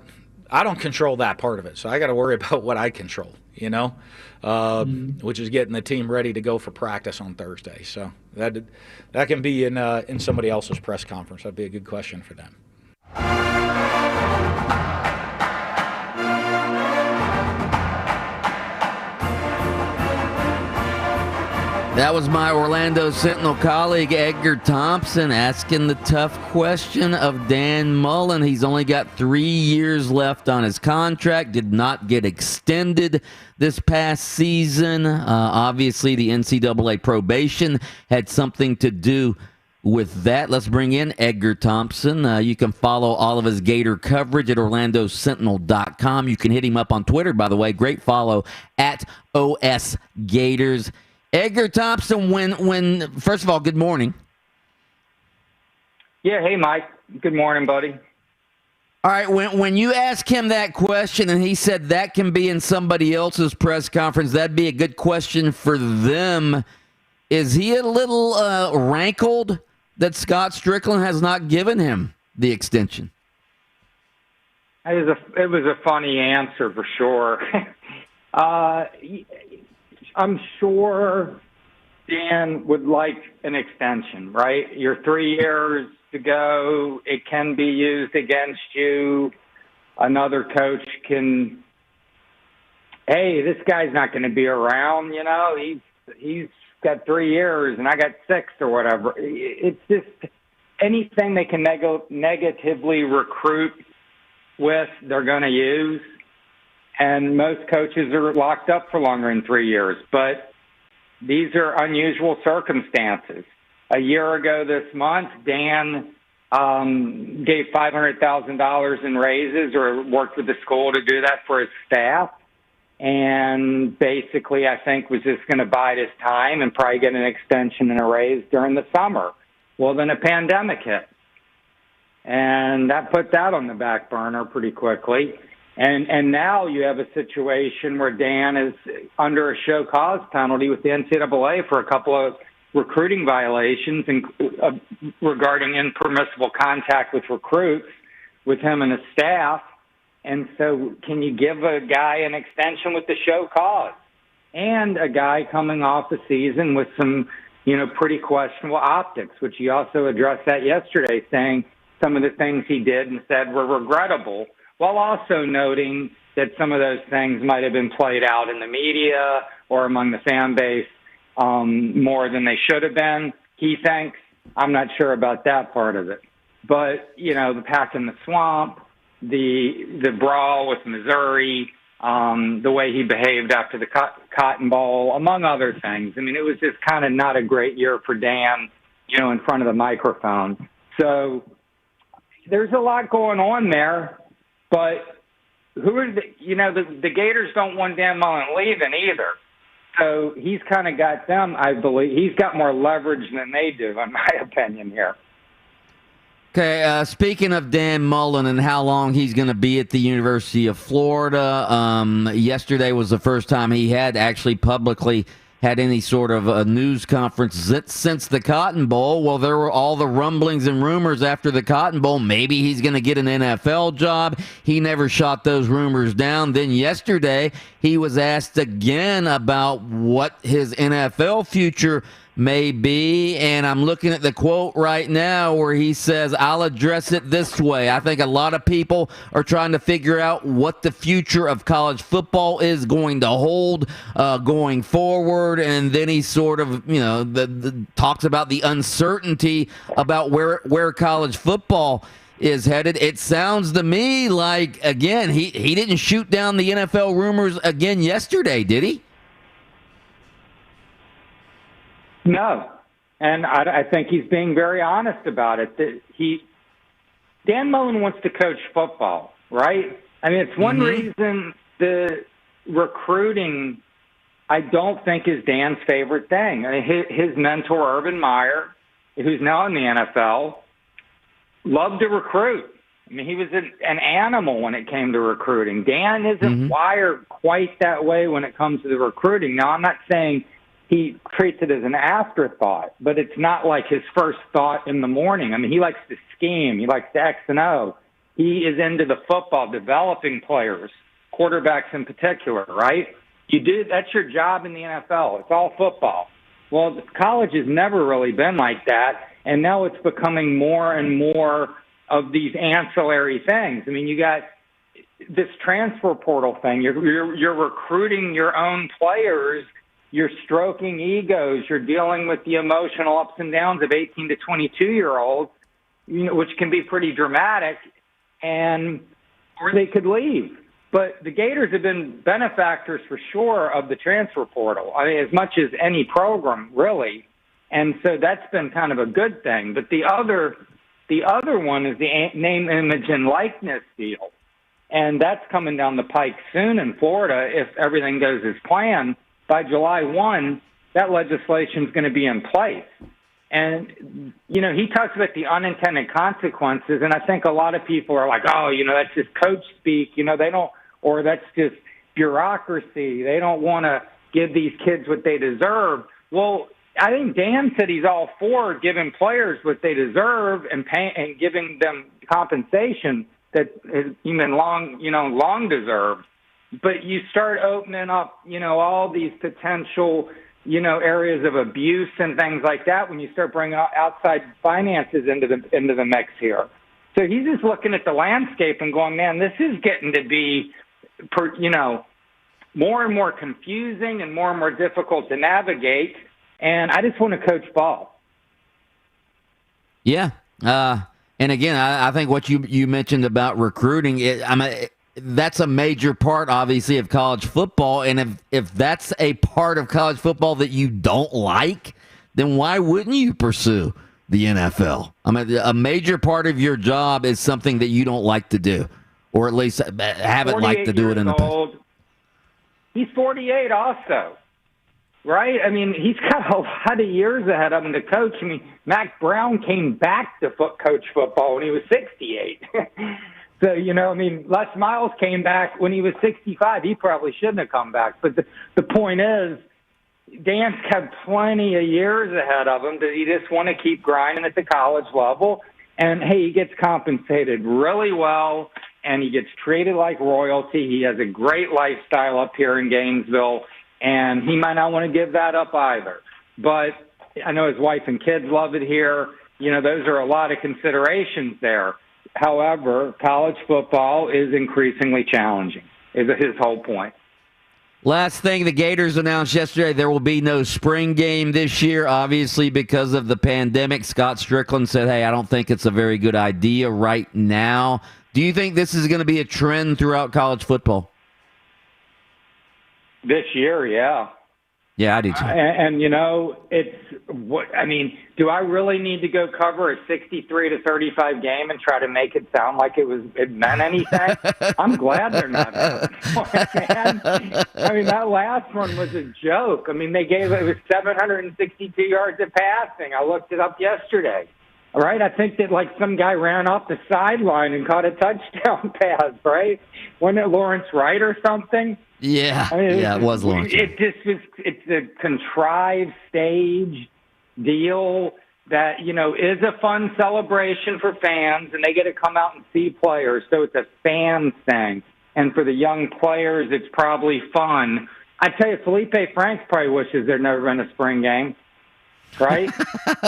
don't control that part of it, so I got to worry about what I control, which is getting the team ready to go for practice on Thursday. So that can be in somebody else's press conference. That'd be a good question for them. That was my Orlando Sentinel colleague Edgar Thompson asking the tough question of Dan Mullen. He's only got 3 years left on his contract, did not get extended this past season. Obviously, the NCAA probation had something to do with that. Let's bring in Edgar Thompson. You can follow all of his Gator coverage at OrlandoSentinel.com. You can hit him up on Twitter, by the way. Great follow at OS Gators. Edgar Thompson, when first of all, good morning. Yeah, hey, Mike. Good morning, buddy. All right, when you ask him that question and he said that can be in somebody else's press conference, that'd be a good question for them. Is he a little rankled that Scott Strickland has not given him the extension? It was a funny answer for sure. I'm sure Dan would like an extension, right? You're 3 years to go. It can be used against you. Another coach can, hey, this guy's not going to be around, He's got 3 years and I got 6 or whatever. It's just anything they can negatively recruit with, they're going to use. And most coaches are locked up for longer than 3 years. But these are unusual circumstances. A year ago this month, Dan gave $500,000 in raises or worked with the school to do that for his staff. And basically, I think, was just going to bide his time and probably get an extension and a raise during the summer. Well, then a pandemic hit. And that put that on the back burner pretty quickly. And now you have a situation where Dan is under a show cause penalty with the NCAA for a couple of recruiting violations regarding impermissible contact with recruits with him and his staff. And so can you give a guy an extension with the show cause? And a guy coming off a season with some, pretty questionable optics, which he also addressed that yesterday, saying some of the things he did and said were regrettable, while also noting that some of those things might have been played out in the media or among the fan base more than they should have been, he thinks. I'm not sure about that part of it. But, the pack in the swamp, the brawl with Missouri, the way he behaved after the Cotton Bowl, among other things. I mean, it was just kind of not a great year for Dan, in front of the microphone. So there's a lot going on there. But who are the Gators don't want Dan Mullen leaving either. So he's kind of got them, I believe. He's got more leverage than they do, in my opinion here. Okay, speaking of Dan Mullen and how long he's going to be at the University of Florida, yesterday was the first time he had actually publicly had any sort of a news conference since the Cotton Bowl. Well, there were all the rumblings and rumors after the Cotton Bowl. Maybe he's going to get an NFL job. He never shot those rumors down. Then yesterday, he was asked again about what his NFL future may be, and I'm looking at the quote right now where he says, I'll address it this way. I think a lot of people are trying to figure out what the future of college football is going to hold going forward, and then he sort of, talks about the uncertainty about where college football is headed. It sounds to me like, again, he didn't shoot down the NFL rumors again yesterday, did he? No, and I think he's being very honest about it. Dan Mullen wants to coach football, right? I mean, it's one reason the recruiting, I don't think, is Dan's favorite thing. I mean, his mentor, Urban Meyer, who's now in the NFL, loved to recruit. I mean, he was an animal when it came to recruiting. Dan isn't wired quite that way when it comes to the recruiting. Now, I'm not saying he treats it as an afterthought, but it's not like his first thought in the morning. I mean, he likes to scheme. He likes to X and O. he is into the football, developing players, quarterbacks in particular, right? That's your job in the NFL. It's all football. Well, college has never really been like that, and now it's becoming more and more of these ancillary things. I mean, you got this transfer portal thing. You're recruiting your own players. You're stroking egos. You're dealing with the emotional ups and downs of 18 to 22-year-olds, which can be pretty dramatic, or they could leave. But the Gators have been benefactors for sure of the transfer portal. I mean, as much as any program, really. And so that's been kind of a good thing. But the other one is the name, image, and likeness deal. And that's coming down the pike soon in Florida if everything goes as planned. By July 1, that legislation is going to be in place. And, he talks about the unintended consequences, and I think a lot of people are like, oh, that's just coach speak. They don't, or that's just bureaucracy. They don't want to give these kids what they deserve. Well, I think Dan said he's all for giving players what they deserve and giving them compensation that has been long deserved. But you start opening up, all these potential, areas of abuse and things like that when you start bringing outside finances into the mix here. So he's just looking at the landscape and going, man, this is getting to be, more and more confusing and more difficult to navigate. And I just want to coach ball. Yeah. And again, I think what you mentioned about recruiting, that's a major part, obviously, of college football. And if that's a part of college football that you don't like, then why wouldn't you pursue the NFL? A major part of your job is something that you don't like to do, or at least haven't liked to do it in the past. He's 48 also, right? I mean, he's got a lot of years ahead of him to coach. I mean, Mac Brown came back to coach football when he was 68. So, Les Miles came back when he was 65. He probably shouldn't have come back. But the point is, Dan's got plenty of years ahead of him. Does he just want to keep grinding at the college level? And, hey, he gets compensated really well, and he gets treated like royalty. He has a great lifestyle up here in Gainesville, and he might not want to give that up either. But I know his wife and kids love it here. Those are a lot of considerations there. However, college football is increasingly challenging, is his whole point. Last thing, the Gators announced yesterday there will be no spring game this year, obviously because of the pandemic. Scott Strickland said, hey, I don't think it's a very good idea right now. Do you think this is going to be a trend throughout college football? This year, yeah. Yeah, I do too. Do I really need to go cover a 63-35 game and try to make it sound like it meant anything? I'm glad they're not. Man. That last one was a joke. It was 762 yards of passing. I looked it up yesterday. All right, I think that some guy ran off the sideline and caught a touchdown pass, right? Wasn't it Lawrence Wright or something? Yeah, it was Lawrence. It's a contrived stage deal that, is a fun celebration for fans, and they get to come out and see players, so it's a fan thing. And for the young players, it's probably fun. I tell you, Felipe Franks probably wishes there'd never been a spring game, right?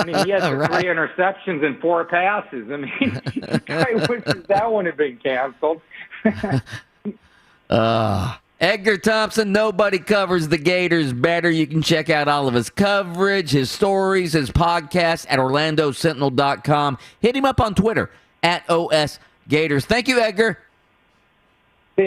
He had 3 interceptions and 4 passes. He probably wishes that one had been canceled. Edgar Thompson, nobody covers the Gators better. You can check out all of his coverage, his stories, his podcasts at OrlandoSentinel.com. Hit him up on Twitter at OS Gators. Thank you, Edgar.